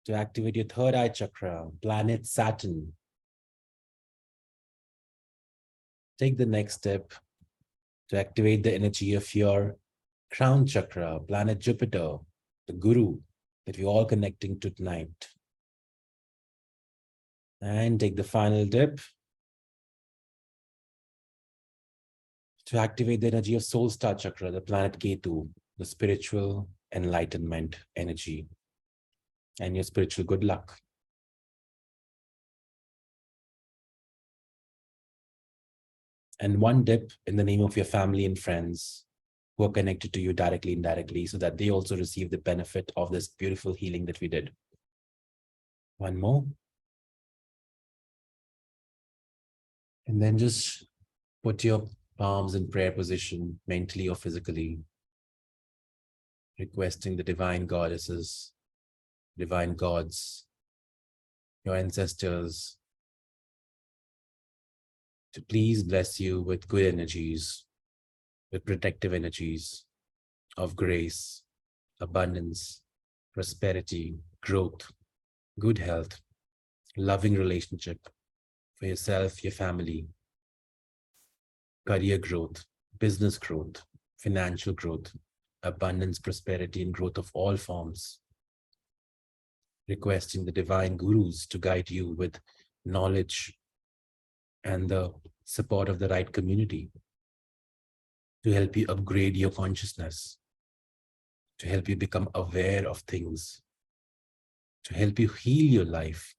to activate your third eye chakra, planet Saturn. Take the next step to activate the energy of your crown chakra, planet Jupiter, the Guru that we're all connecting to tonight. And take the final dip to activate the energy of soul star chakra, the planet Ketu, the spiritual enlightenment energy, and your spiritual good luck. And one dip in the name of your family and friends who are connected to you directly, indirectly, so that they also receive the benefit of this beautiful healing that we did. One more. And then just put your palms in prayer position, mentally or physically, requesting the divine goddesses, divine gods, your ancestors, to please bless you with good energies, with protective energies of grace, abundance, prosperity, growth, good health, loving relationship for yourself, your family, career growth, business growth, financial growth, abundance, prosperity, and growth of all forms. Requesting the divine gurus to guide you with knowledge and the support of the right community to help you upgrade your consciousness, to help you become aware of things, to help you heal your life,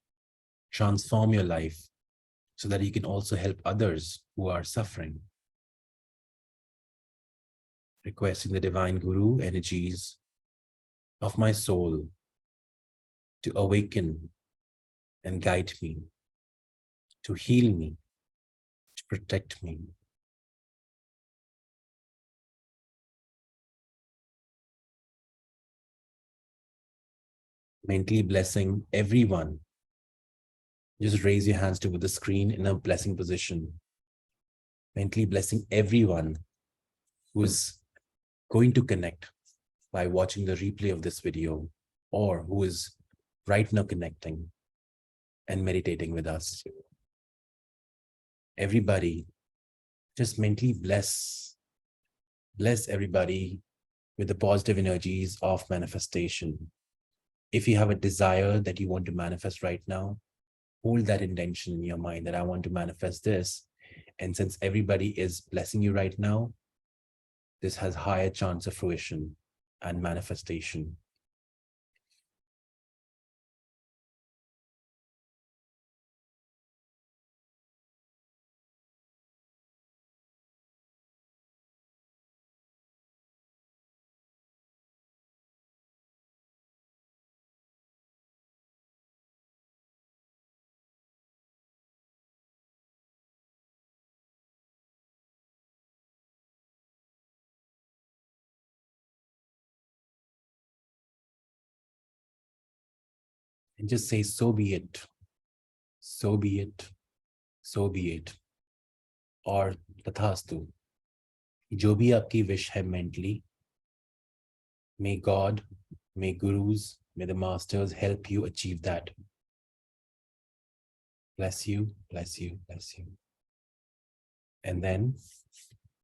transform your life, so that you can also help others who are suffering. Requesting the divine guru energies of my soul to awaken and guide me, to heal me, to protect me. Mentally blessing everyone. Just raise your hands toward the screen in a blessing position. Mentally blessing everyone who's going to connect by watching the replay of this video, or who is right now connecting and meditating with us. Everybody, just mentally bless everybody with the positive energies of manifestation. If you have a desire that you want to manifest right now, hold that intention in your mind that I want to manifest this. And since everybody is blessing you right now, this has higher chance of fruition and manifestation. And just say, so be it, so be it, so be it. Or tathastu. जो भी आपकी wish है mentally, may God, may gurus, may the masters help you achieve that. Bless you, bless you, bless you. And then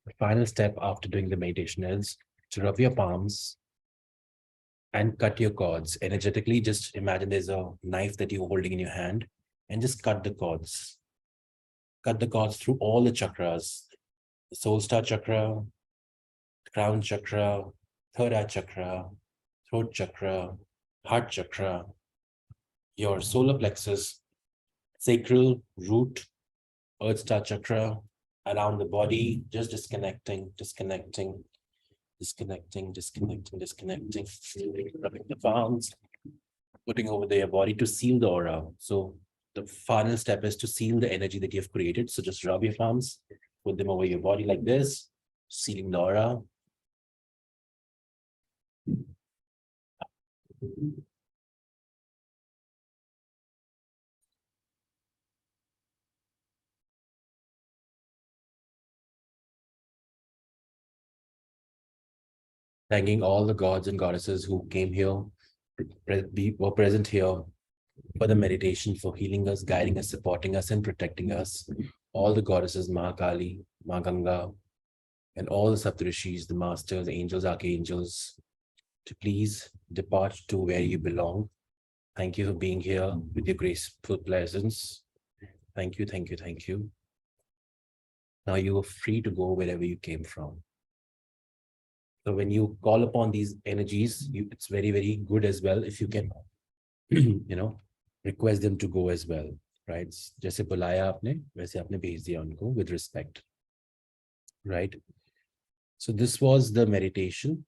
the final step after doing the meditation is to rub your palms and cut your cords. Energetically, just imagine there's a knife that you're holding in your hand and just cut the cords. Cut the cords through all the chakras, the soul star chakra, crown chakra, third eye chakra, throat chakra, heart chakra, your solar plexus, sacral, root, earth star chakra, around the body, just disconnecting, disconnecting, disconnecting, disconnecting, disconnecting, rubbing the palms, putting over their body to seal the aura. So the final step is to seal the energy that you've created. So just rub your palms, put them over your body like this, sealing the aura. Thanking all the gods and goddesses who came here, were present here for the meditation, for healing us, guiding us, supporting us, and protecting us. All the goddesses, Ma Kali, Ma Ganga, and all the Saptarishis, the masters, angels, archangels, to please depart to where you belong. Thank you for being here with your graceful presence. Thank you, thank you, thank you. Now you are free to go wherever you came from. So when you call upon these energies, it's very, very good as well if you can, request them to go as well, right? जैसे बुलाया आपने, वैसे आपने भेज दिया उनको with respect, right? So this was the meditation.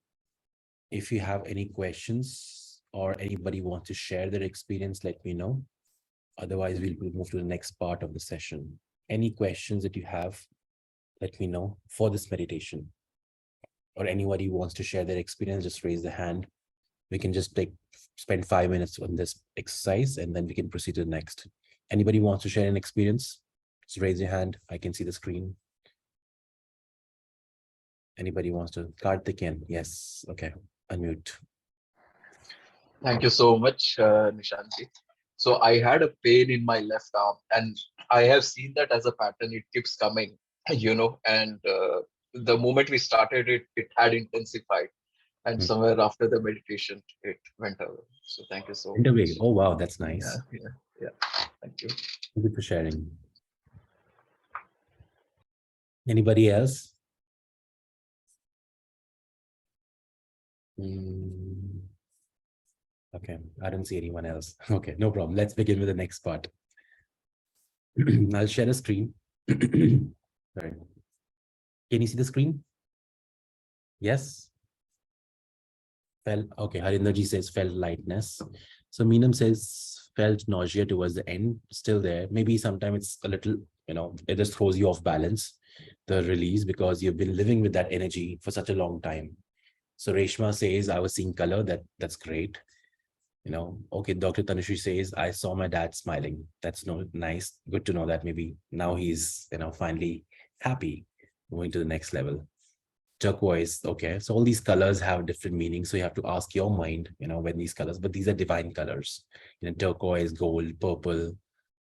If you have any questions or anybody wants to share their experience, let me know. Otherwise, we'll move to the next part of the session. Any questions that you have, let me know for this meditation. Or anybody who wants to share their experience, just raise the hand. We can just spend 5 minutes on this exercise and then we can proceed to the next. Anybody wants to share an experience? Just raise your hand. I can see the screen. Anybody wants to? Karthikeyan, yes. Okay, unmute. Thank you so much, Nishanti. So I had a pain in my left arm, and I have seen that as a pattern. It keeps coming, and the moment we started it, it had intensified. And somewhere after the meditation, it went away. So thank you so much. Oh, wow, that's nice. Yeah. Thank you. Thank you for sharing. Anybody else? Okay, I don't see anyone else. Okay, no problem. Let's begin with the next part. I'll share a screen. Right. Can you see the screen? Yes. Felt okay. Harinderji says felt lightness. So Meenam says felt nausea towards the end, still there. Maybe sometime it's a little, it just throws you off balance, the release, because you've been living with that energy for such a long time. So Reshma says, I was seeing color. That's great. Okay, Dr. Tanushree says, I saw my dad smiling. That's no nice. Good to know that maybe now he's, finally happy, moving to the next level. Turquoise, okay. So all these colors have different meanings. So you have to ask your mind, when these colors, but these are divine colors, turquoise, gold, purple.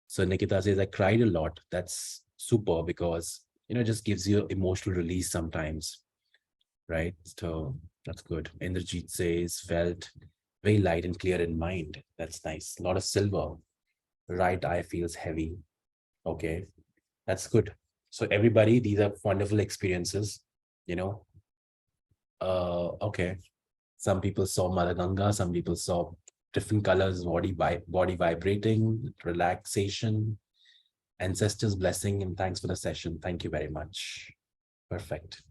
So Nikita says, I cried a lot. That's super because, it just gives you emotional release sometimes, right? So that's good. Indrajit says, felt very light and clear in mind. That's nice. A lot of silver. Right eye feels heavy. Okay, that's good. So everybody, these are wonderful experiences, you know. Okay. Some people saw Mother Ganga, some people saw different colors, body vibrating, relaxation, ancestors blessing, and thanks for the session. Thank you very much. Perfect.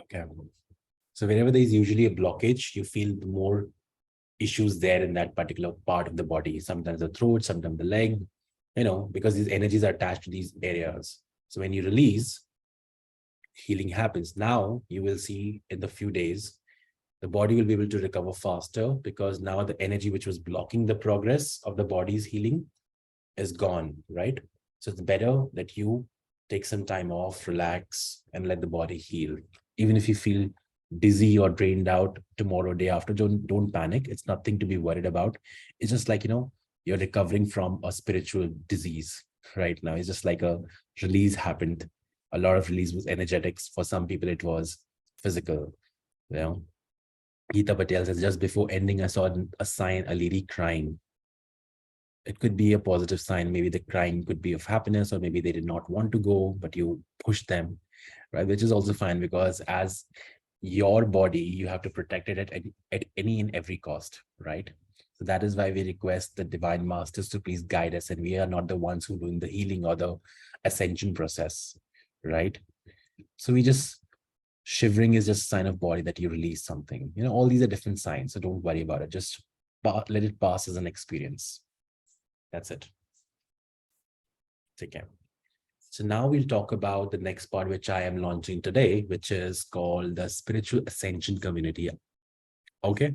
Okay. So wherever there is usually a blockage, you feel more issues there in that particular part of the body. Sometimes the throat, sometimes the leg, because these energies are attached to these areas. So when you release, healing happens. Now you will see in the few days, the body will be able to recover faster because now the energy which was blocking the progress of the body's healing is gone, right? So it's better that you take some time off, relax, and let the body heal. Even if you feel dizzy or drained out tomorrow, day after, don't panic. It's nothing to be worried about. It's just like, you're recovering from a spiritual disease right now. It's just like a release happened. A lot of release was energetics. For some people, it was physical. You know, Geeta Patel says, just before ending, I saw a sign, a lady crying. It could be a positive sign. Maybe the crying could be of happiness, or maybe they did not want to go, but you push them, right? Which is also fine because as your body, you have to protect it at any and every cost, right? So that is why we request the divine masters to please guide us, and we are not the ones who are doing the healing or the ascension process, right? So we just shivering is just a sign of body that you release something. All these are different signs, so don't worry about it. Just let it pass as an experience. That's it. Take care. So now we'll talk about the next part, which I am launching today, which is called the Spiritual Ascension Community. Okay.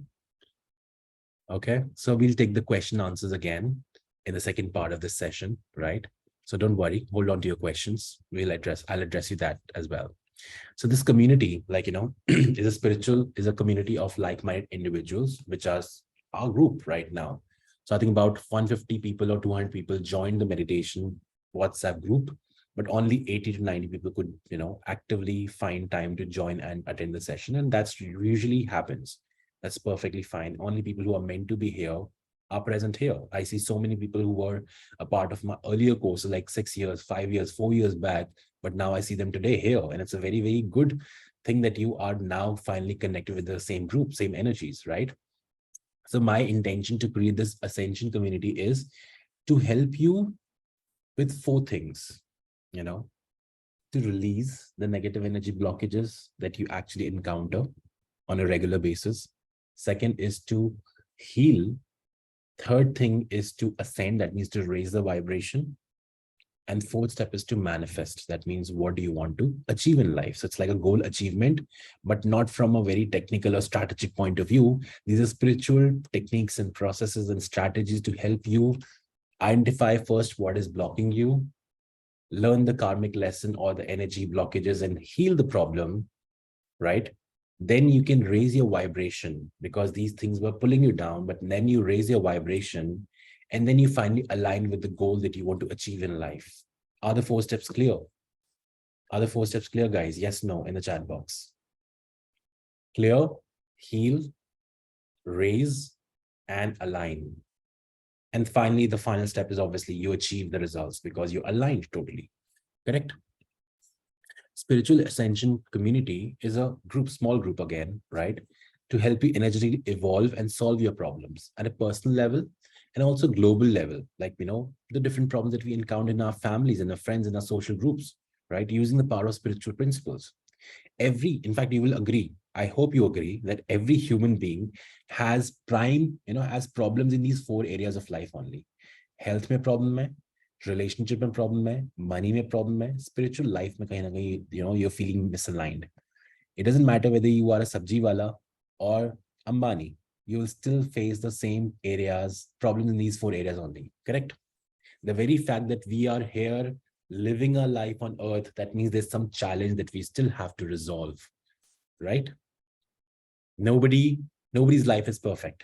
Okay. So we'll take the question answers again in the second part of this session, right? So don't worry, hold on to your questions. I'll address you that as well. So this community, is a community of like-minded individuals, which are our group right now. So I think about 150 people or 200 people joined the meditation WhatsApp group, but only 80 to 90 people could, actively find time to join and attend the session. And that's usually happens. That's perfectly fine. Only people who are meant to be here are present here. I see so many people who were a part of my earlier courses, like 6 years, 5 years, 4 years back, but now I see them today here. And it's a very, very good thing that you are now finally connected with the same group, same energies, right? So my intention to create this ascension community is to help you with four things, to release the negative energy blockages that you actually encounter on a regular basis. Second is to heal. Third thing is to ascend, that means to raise the vibration. And fourth step is to manifest. That means what do you want to achieve in life? So it's like a goal achievement, but not from a very technical or strategic point of view. These are spiritual techniques and processes and strategies to help you identify first what is blocking you, learn the karmic lesson or the energy blockages and heal the problem, right? Then you can raise your vibration because these things were pulling you down, but then you raise your vibration and then you finally align with the goal that you want to achieve in life. Are the four steps clear? Are the four steps clear, guys? Yes, no, in the chat box. Clear, heal, raise, and align. And finally, the final step is obviously you achieve the results because you aligned totally. Correct? Spiritual Ascension Community is a group, small group again, right? to help you energetically evolve and solve your problems at a personal level and also global level, like, the different problems that we encounter in our families and our friends and our social groups, right? Using the power of spiritual principles. In fact, you will agree, I hope you agree, that every human being has problems in these four areas of life only. Health में problem है, relationship में problem है, money में problem है, spiritual life में कहीं ना कहीं, you're feeling misaligned. It doesn't matter whether you are a sabji wala or Ambani, you will still face the same problems in these four areas only, correct? The very fact that we are here living our life on earth, that means there's some challenge that we still have to resolve, right? Nobody's life is perfect.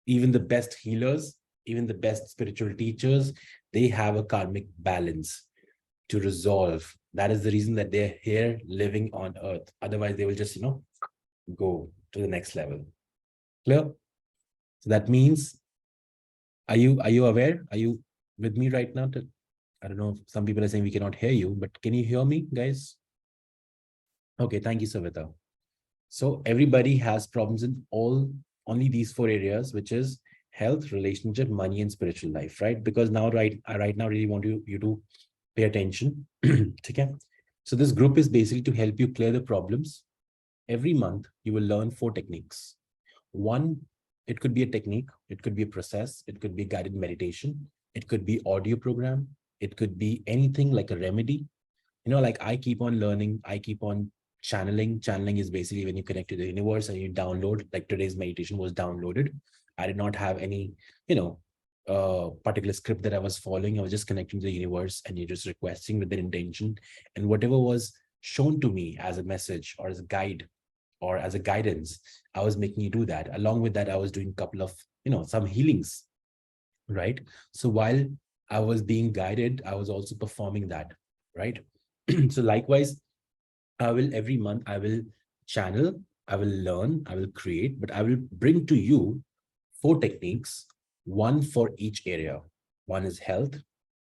Even the best healers, even the best spiritual teachers, they have a karmic balance to resolve. That is the reason that they're here living on earth. Otherwise, they will just, go to the next level. Clear? So that means, are you aware? Are you with me right now? I don't know. Some people are saying we cannot hear you, but can you hear me, guys? Okay, thank you, Savita. So everybody has problems in only these four areas, which is health, relationship, money, and spiritual life, right? Because now, I right now really want you to pay attention. Okay. So this group is basically to help you clear the problems. Every month, you will learn 4 techniques. One, it could be a technique, it could be a process, it could be guided meditation, it could be audio program, it could be anything like a remedy. Like I keep on learning, I keep on channeling. Channeling is basically when you connect to the universe and you download, like today's meditation was downloaded. I did not have any, particular script that I was following. I was just connecting to the universe and you're just requesting with an intention. And whatever was shown to me as a message or as a guide or as a guidance, I was making you do that. Along with that, I was doing a couple of, some healings, right? So while I was being guided, I was also performing that, right? So likewise, every month, I will channel, I will learn, I will create, but I will bring to you 4 techniques, one for each area. One is health,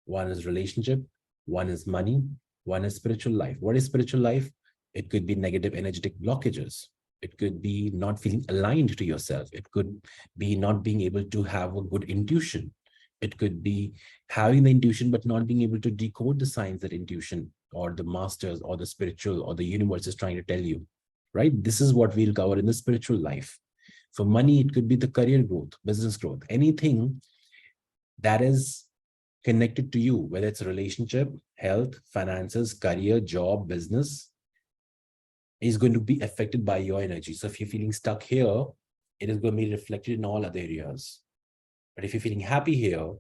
one is relationship, one is money, one is spiritual life. What is spiritual life? It could be negative energetic blockages. It could be not feeling aligned to yourself. It could be not being able to have a good intuition. It could be having the intuition, but not being able to decode the signs that intuition or the masters or the spiritual or the universe is trying to tell you, right? This is what we'll cover in the spiritual life. For money, it could be the career growth, business growth, anything that is connected to you, whether it's a relationship, health, finances, career, job, business, is going to be affected by your energy. So if you're feeling stuck here, it is going to be reflected in all other areas. But if you're feeling happy here,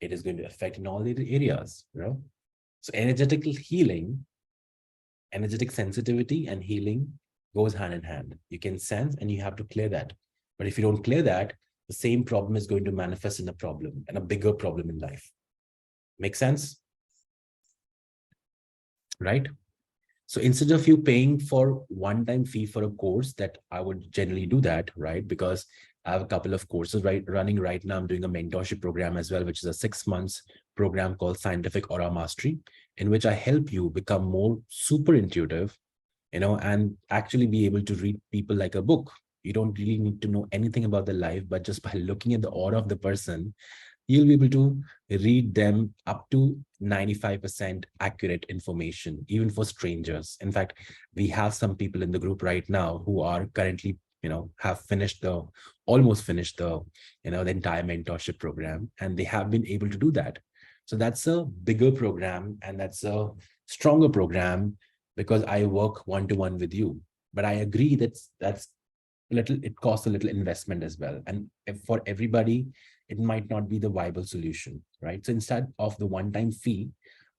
it is going to affect in all the other areas, So energetical healing, energetic sensitivity and healing goes hand in hand. You can sense and you have to clear that. But if you don't clear that, the same problem is going to manifest in a problem and a bigger problem in life. Make sense? Right? So instead of you paying for one-time fee for a course, that I would generally do that, right? Because I have a couple of courses running right now. I'm doing a mentorship program as well, which is a 6 months program called Scientific Aura Mastery, in which I help you become more super intuitive, and actually be able to read people like a book. You don't really need to know anything about their life, but just by looking at the aura of the person, you'll be able to read them up to 95% accurate information, even for strangers. In fact, we have some people in the group right now who are currently, have almost finished the entire mentorship program, and they have been able to do that. So that's a bigger program and that's a stronger program because I work one-to-one with you. But I agree that's it costs a little investment as well. And for everybody, it might not be the viable solution, right? So instead of the one-time fee,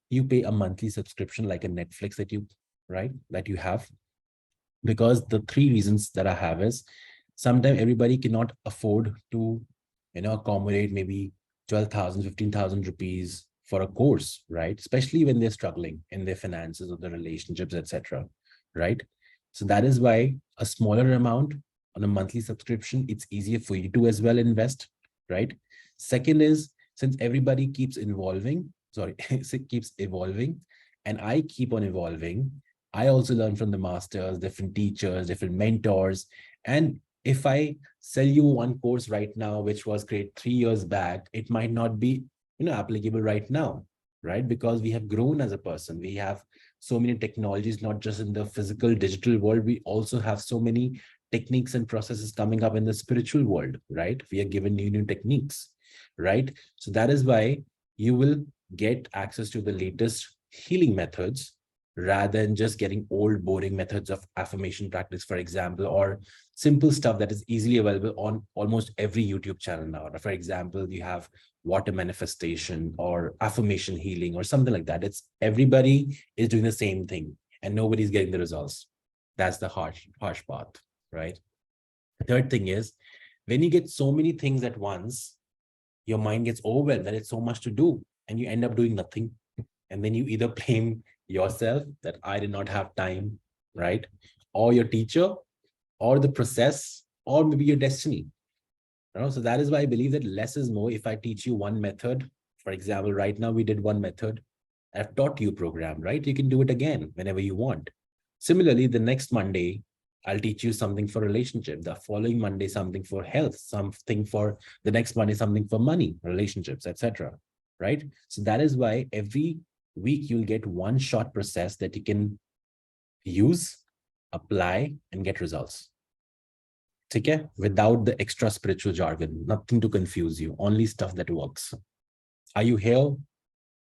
you pay a monthly subscription like a Netflix that you have. Because the 3 reasons that I have is sometimes everybody cannot afford to, accommodate maybe 12,000, 15,000 rupees for a course, right? Especially when they're struggling in their finances or their relationships, etc. Right? So that is why a smaller amount on a monthly subscription, it's easier for you to as well invest, right? Second is, since everybody keeps keeps evolving, and I keep on evolving, I also learn from the masters, different teachers, different mentors, and If I sell you one course right now, which was created 3 years back, it might not be, applicable right now, right? Because we have grown as a person. We have so many technologies, not just in the physical digital world. We also have so many techniques and processes coming up in the spiritual world, right? We are given new techniques, right? So that is why you will get access to the latest healing methods rather than just getting old boring methods of affirmation practice, for example, or simple stuff that is easily available on almost every YouTube channel now. For example, you have water manifestation or affirmation healing or something like that. It's everybody is doing the same thing and nobody's getting the results. That's the harsh part, right? Third thing is, when you get so many things at once, your mind gets overwhelmed that it's so much to do and you end up doing nothing. And then you either blame yourself that I did not have time, right? Or your teacher, or the process, or maybe your destiny. So that is why I believe that less is more. If I teach you one method, for example, right now we did one method, I've taught you a program, right? You can do it again whenever you want. Similarly, the next Monday, I'll teach you something for relationship. The following Monday, something for health, something for the next Monday, something for money, relationships, etc. Right? So that is why every week you'll get one short process that you can use, apply, and get results. Okay? Without the extra spiritual jargon, nothing to confuse you, only stuff that works. Are you here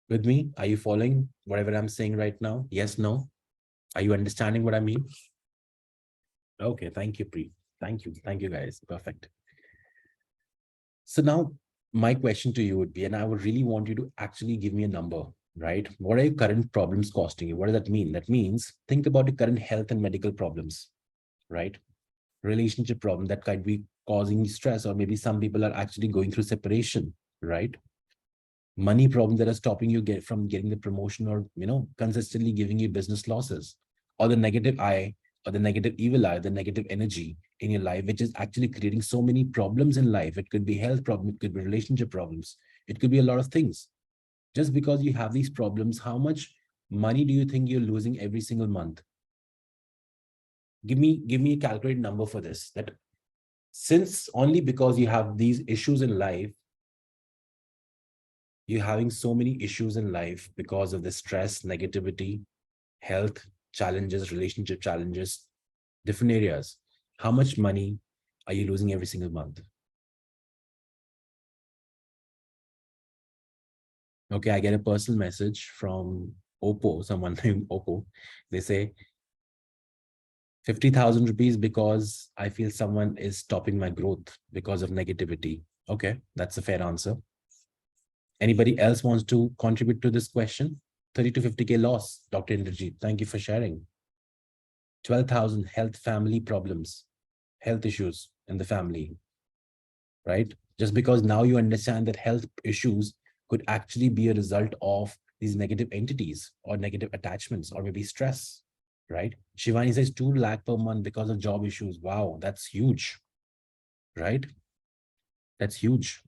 with me? Are you following whatever I'm saying right now? Yes, no? Are you understanding what I mean? Okay, thank you, Pri. Thank you, guys. Perfect. So now my question to you would be, and I would really want you to actually give me a number, right? What are your current problems costing you? What does that mean? That means think about your current health and medical problems, right? Relationship problem that might be causing stress, or maybe some people are actually going through separation, right? Money problem that are stopping you from getting the promotion, or consistently giving you business losses, or the negative eye, or the negative evil eye, the negative energy in your life, which is actually creating so many problems in life. It could be health problem, it could be relationship problems, it could be a lot of things. Just because you have these problems, how much money do you think you're losing every single month? Give me a calculated number for this. That since only because you have these issues in life, you're having so many issues in life because of the stress, negativity, health challenges, relationship challenges, different areas. How much money are you losing every single month? Okay, I get a personal message from Oppo, someone named Oppo. They say 50,000 rupees because I feel someone is stopping my growth because of negativity. Okay, that's a fair answer. Anybody else wants to contribute to this question? 30 to 50K loss, Dr. Indrajit. Thank you for sharing. 12,000 health family problems, health issues in the family, right? Just because now you understand that health issues could actually be a result of these negative entities or negative attachments or maybe stress, right? Shivani says 2 lakh per month because of job issues. Wow, that's huge, right? That's huge.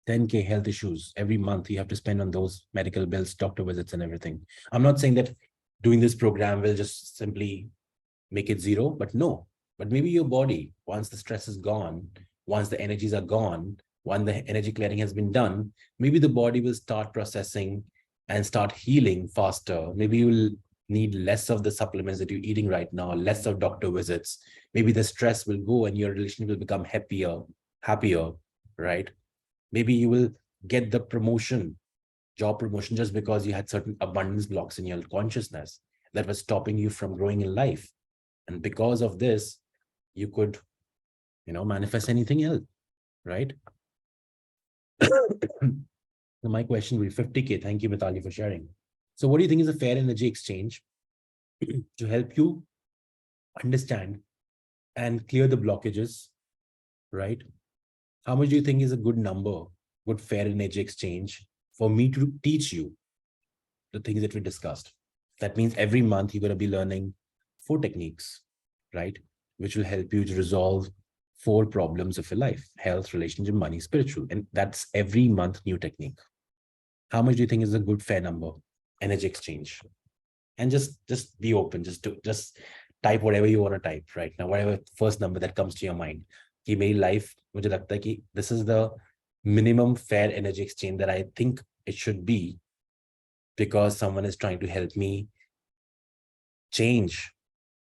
10K health issues every month you have to spend on those medical bills, doctor visits, and everything. I'm not saying that doing this program will just simply make it zero, but no. But maybe your body, once the stress is gone, once the energies are gone, once the energy clearing has been done, maybe the body will start processing and start healing faster. Maybe you will need less of the supplements that you're eating right now, less of doctor visits. Maybe the stress will go and your relationship will become happier, right? Maybe you will get the job promotion, just because you had certain abundance blocks in your consciousness that was stopping you from growing in life. And because of this, you could, manifest anything else, right? So my question will be 50K. Thank you, Mitali, for sharing. So what do you think is a fair energy exchange to help you understand and clear the blockages, right? How much do you think is a good number, good fair energy exchange for me to teach you the things that we discussed? That means every month you're going to be learning 4 techniques, right? Which will help you to resolve 4 problems of your life: health, relationship, money, spiritual. And that's every month new technique. How much do you think is a good fair number? Energy exchange. And just be open, just type whatever you want to type right now, whatever first number that comes to your mind. कि मेरी life मुझे लगता है कि this is the minimum fair energy exchange that I think it should be, because someone is trying to help me change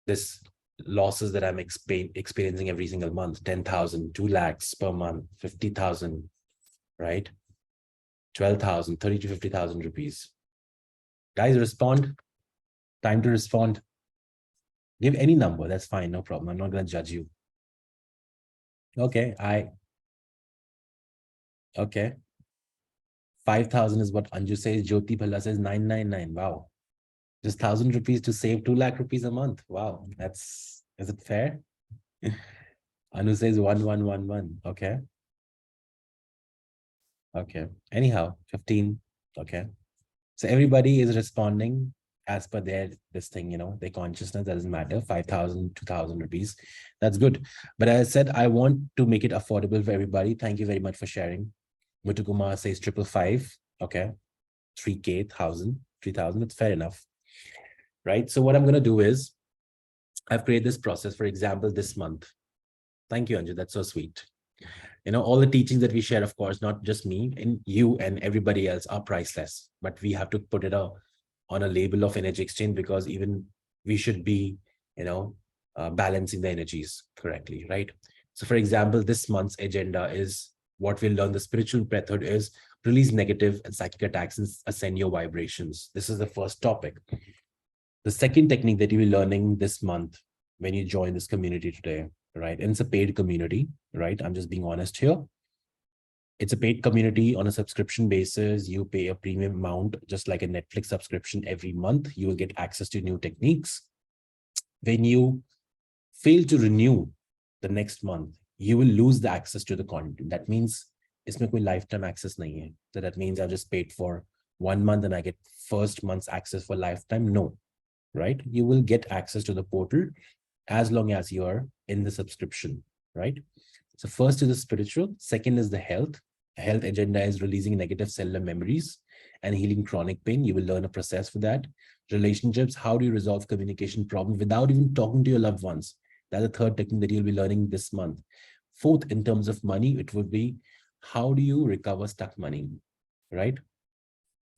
this losses that I'm experiencing every single month. 10,000, 2 lakhs per month, 50,000, right? 12,000, 30 to 50,000 rupees. Guys, respond. Time to respond. Give any number. That's fine. No problem. I'm not going to judge you. Okay. Okay. 5,000 is what Anju says. Jyoti Bhalla says 999. Wow. Just 1,000 rupees to save 2 lakh rupees a month. Wow. Is it fair? Anu says 1111. Okay. Okay. Anyhow, 15. Okay. So everybody is responding as per this thing, their consciousness. Doesn't matter. 5,000, 2,000 rupees. That's good. But as I said, I want to make it affordable for everybody. Thank you very much for sharing. Mutukumar says 555. Okay. 3K, 1,000, 3,000. That's fair enough. Right. So what I'm going to do is I've created this process, for example, this month. Thank you, Anju. That's so sweet. All the teachings that we share, of course, not just me and you and everybody else, are priceless, but we have to put it on a label of energy exchange, because even we should be, balancing the energies correctly, right? So for example, this month's agenda is what we'll learn. The spiritual method is release negative and psychic attacks and ascend your vibrations. This is the first topic. The second technique that you'll be learning this month when you join this community today, right? And it's a paid community, right? I'm just being honest here. It's a paid community on a subscription basis. You pay a premium amount, just like a Netflix subscription every month. You will get access to new techniques. When you fail to renew the next month, you will lose the access to the content. That means इसमें कोई lifetime access नहीं है. So that means I've just paid for 1 month and I get first month's access for lifetime. No, right? You will get access to the portal as long as you are in the subscription, right? So first is the spiritual, second is the health. Health agenda is releasing negative cellular memories and healing chronic pain. You will learn a process for that. Relationships, how do you resolve communication problems without even talking to your loved ones? That's the third technique that you'll be learning this month. Fourth, in terms of money, it would be how do you recover stuck money, right?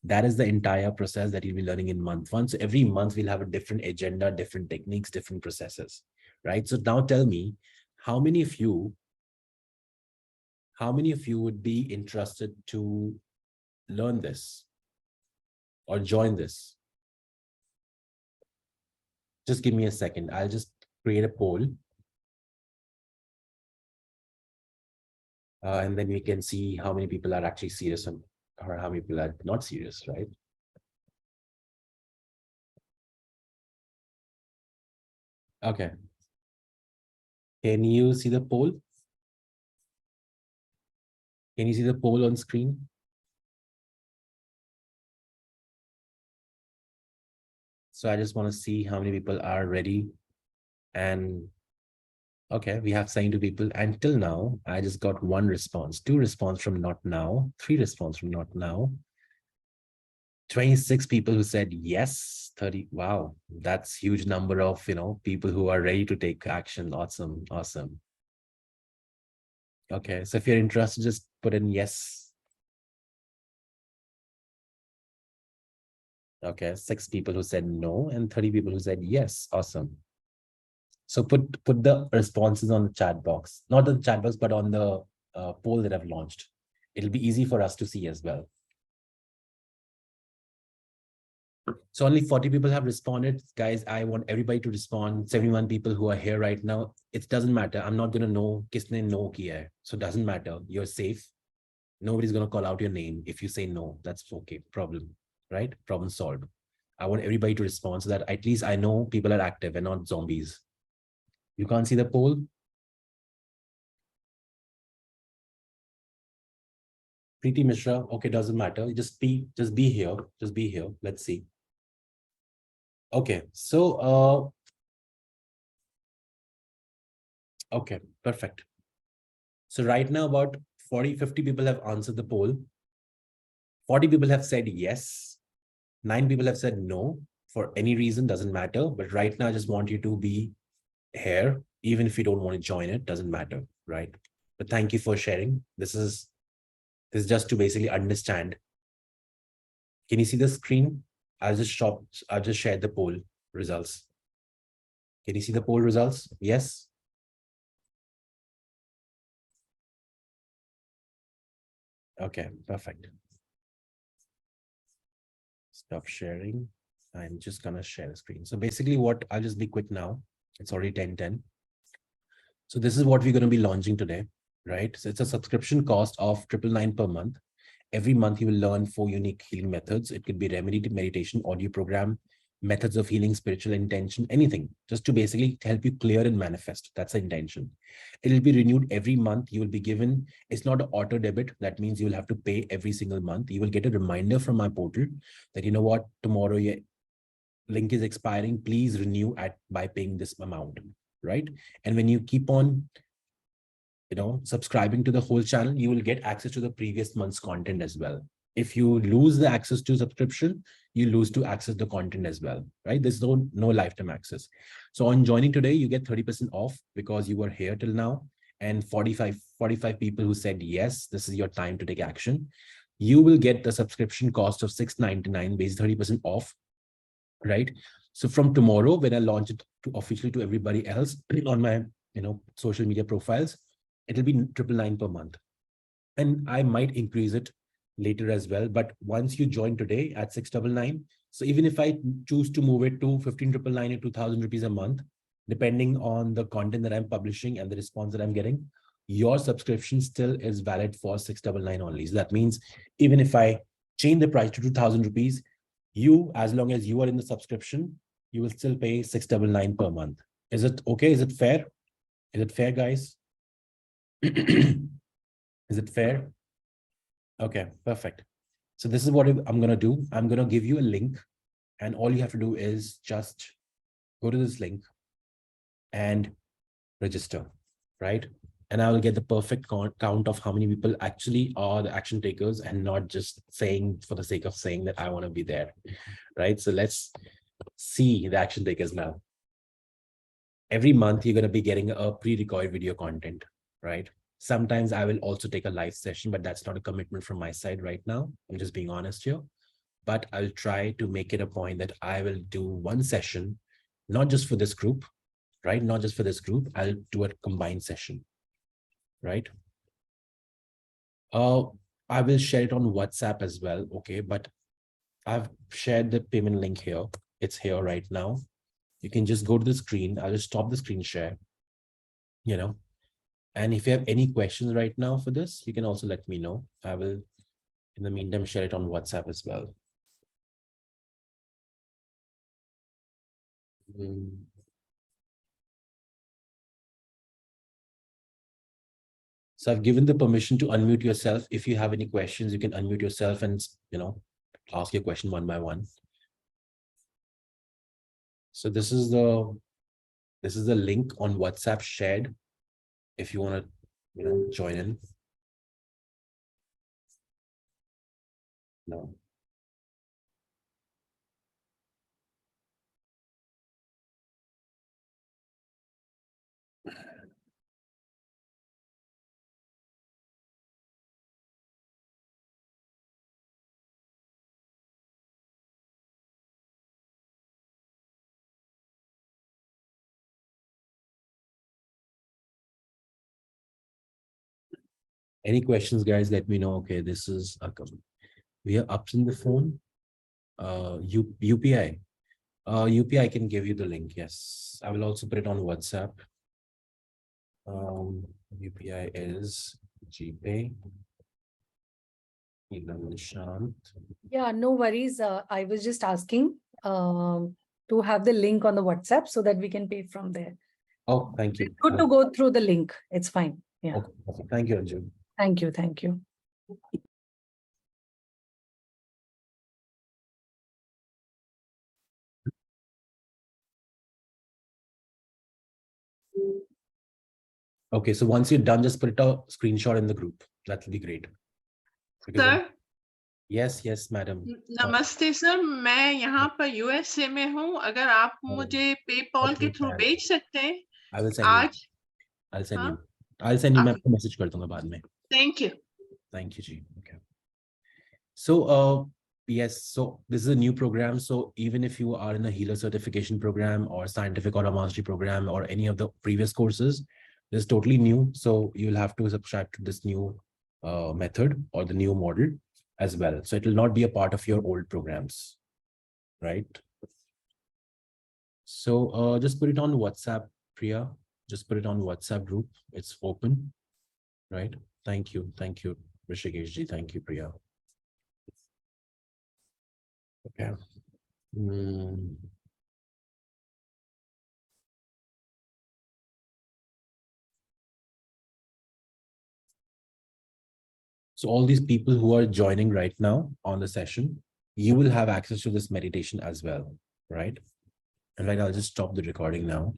That is the entire process that you'll be learning in month one. So every month we'll have a different agenda, different techniques, different processes, right? So now tell me, how many of you would be interested to learn this or join this? Just give me a second. I'll just create a poll. And then we can see how many people are actually serious or how many people are not serious, right? Okay. Can you see the poll? Can you see the poll on screen? So I just want to see how many people are ready. And okay, we have 72 people. Until now, I just got 1 response, 2 response from not now, 3 response from not now. 26 people who said yes, 30. Wow, that's huge number of, people who are ready to take action. Awesome, awesome. Okay, so if you're interested, just put in yes. Okay, 6 people who said no and 30 people who said yes. Awesome. So put the responses on the chat box, not the chat box, but on the poll that I've launched. It'll be easy for us to see as well. So only 40 people have responded. Guys, I want everybody to respond. 71 people who are here right now. It doesn't matter. I'm not going to know kisne no kiya hai. So it doesn't matter. You're safe. Nobody's going to call out your name. If you say no, that's okay. Problem, right? Problem solved. I want everybody to respond so that at least I know people are active and not zombies. You can't see the poll? Preeti Mishra, okay, doesn't matter. Just be here. Just be here. Let's see. Okay, so okay, perfect. So right now about 40-50 people have answered the poll. 40 people have said yes. 9 people have said no. for any reason, doesn't matter. But right now, I just want you to be here, even if you don't want to join it, doesn't matter, right? But thank you for sharing. This is just to basically understand. Can you see the screen? I'll just share the poll results. Can you see the poll results? Yes. Okay, perfect. Stop sharing. I'm just gonna share the screen. So basically I'll just be quick now. It's already 10:10. So this is what we're going to be launching today, right? So it's a subscription cost of 999 per month. Every month you will learn 4 unique healing methods. It could be remedy, meditation, audio program, methods of healing, spiritual intention, anything, just to basically help you clear and manifest. That's the intention. It will be renewed every month. You will be given, it's not an auto debit. That means you will have to pay every single month. You will get a reminder from my portal that, you know what, tomorrow your link is expiring. Please renew by paying this amount, right? And when you keep on subscribing to the whole channel, you will get access to the previous month's content as well. If you lose the access to subscription, you lose to access the content as well, right? There's no lifetime access. So on joining today, you get 30% off because you were here till now, and 45 people who said yes, this is your time to take action. You will get the subscription cost of $699, basically 30% off, right? So from tomorrow, when I launch it officially to everybody else on my social media profiles, it'll be 999 per month. And I might increase it later as well. But once you join today at 699, so even if I choose to move it to 15,999 or 2,000 rupees a month, depending on the content that I'm publishing and the response that I'm getting, your subscription still is valid for 699 only. So that means even if I change the price to 2,000 rupees, as long as you are in the subscription, you will still pay 699 per month. Is it okay? Is it fair? Is it fair, guys? Is it fair? Okay, perfect. So this is what I'm going to do. I'm going to give you a link, and all you have to do is just go to this link and register, right? And I will get the perfect count of how many people actually are the action takers and not just saying for the sake of saying that I want to be there, right? So let's see the action takers now. Every month, you're going to be getting a pre-recorded video content, right? Sometimes I will also take a live session, but that's not a commitment from my side right now. I'm just being honest here. But I'll try to make it a point that I will do one session, not just for this group, right? Not just for this group. I'll do a combined session, right? I will share it on WhatsApp as well, okay? But I've shared the payment link here. It's here right now. You can just go to the screen. I'll just stop the screen share, And if you have any questions right now for this, you can also let me know. I will, in the meantime, share it on WhatsApp as well. So I've given the permission to unmute yourself. If you have any questions, you can unmute yourself and, ask your question one by one. So this is the link on WhatsApp shared. If you want to, join in. No. Any questions, guys? Let me know. Okay, this is we are up in the phone. UPI. UPI can give you the link. Yes, I will also put it on WhatsApp. UPI is GPay. Yeah, no worries. I was just asking to have the link on the WhatsApp so that we can pay from there. Oh, thank you. It's good to go through the link. It's fine. Yeah. Okay, thank you, Anju. Thank you. Thank you. Okay, so once you're done, just put a screenshot in the group. That will be great. Sir, Yes, yes, madam. नमस्ते sir, मैं यहाँ पर USA में हूँ। अगर आप मुझे PayPal के थ्रू भेज सकते हैं I will send you. आज। I'll send हाँ, you. I'll send you. मैं Okay. आपको मैसेज कर दूंगा बाद में. Thank you. Thank you, जी. Okay. So, yes, so this is a new program. So even if you are in a healer certification program or scientific or a mastery program or any of the previous courses, this is totally new. So you'll have to subscribe to this new method or the new model as well. So it will not be a part of your old programs, right? So just put it on WhatsApp, Priya. Just put it on WhatsApp group. It's open, right? Thank you. Thank you, Rishikesh ji. Thank you, Priya. Okay. So all these people who are joining right now on the session, you will have access to this meditation as well, right? And right, I'll just stop the recording now.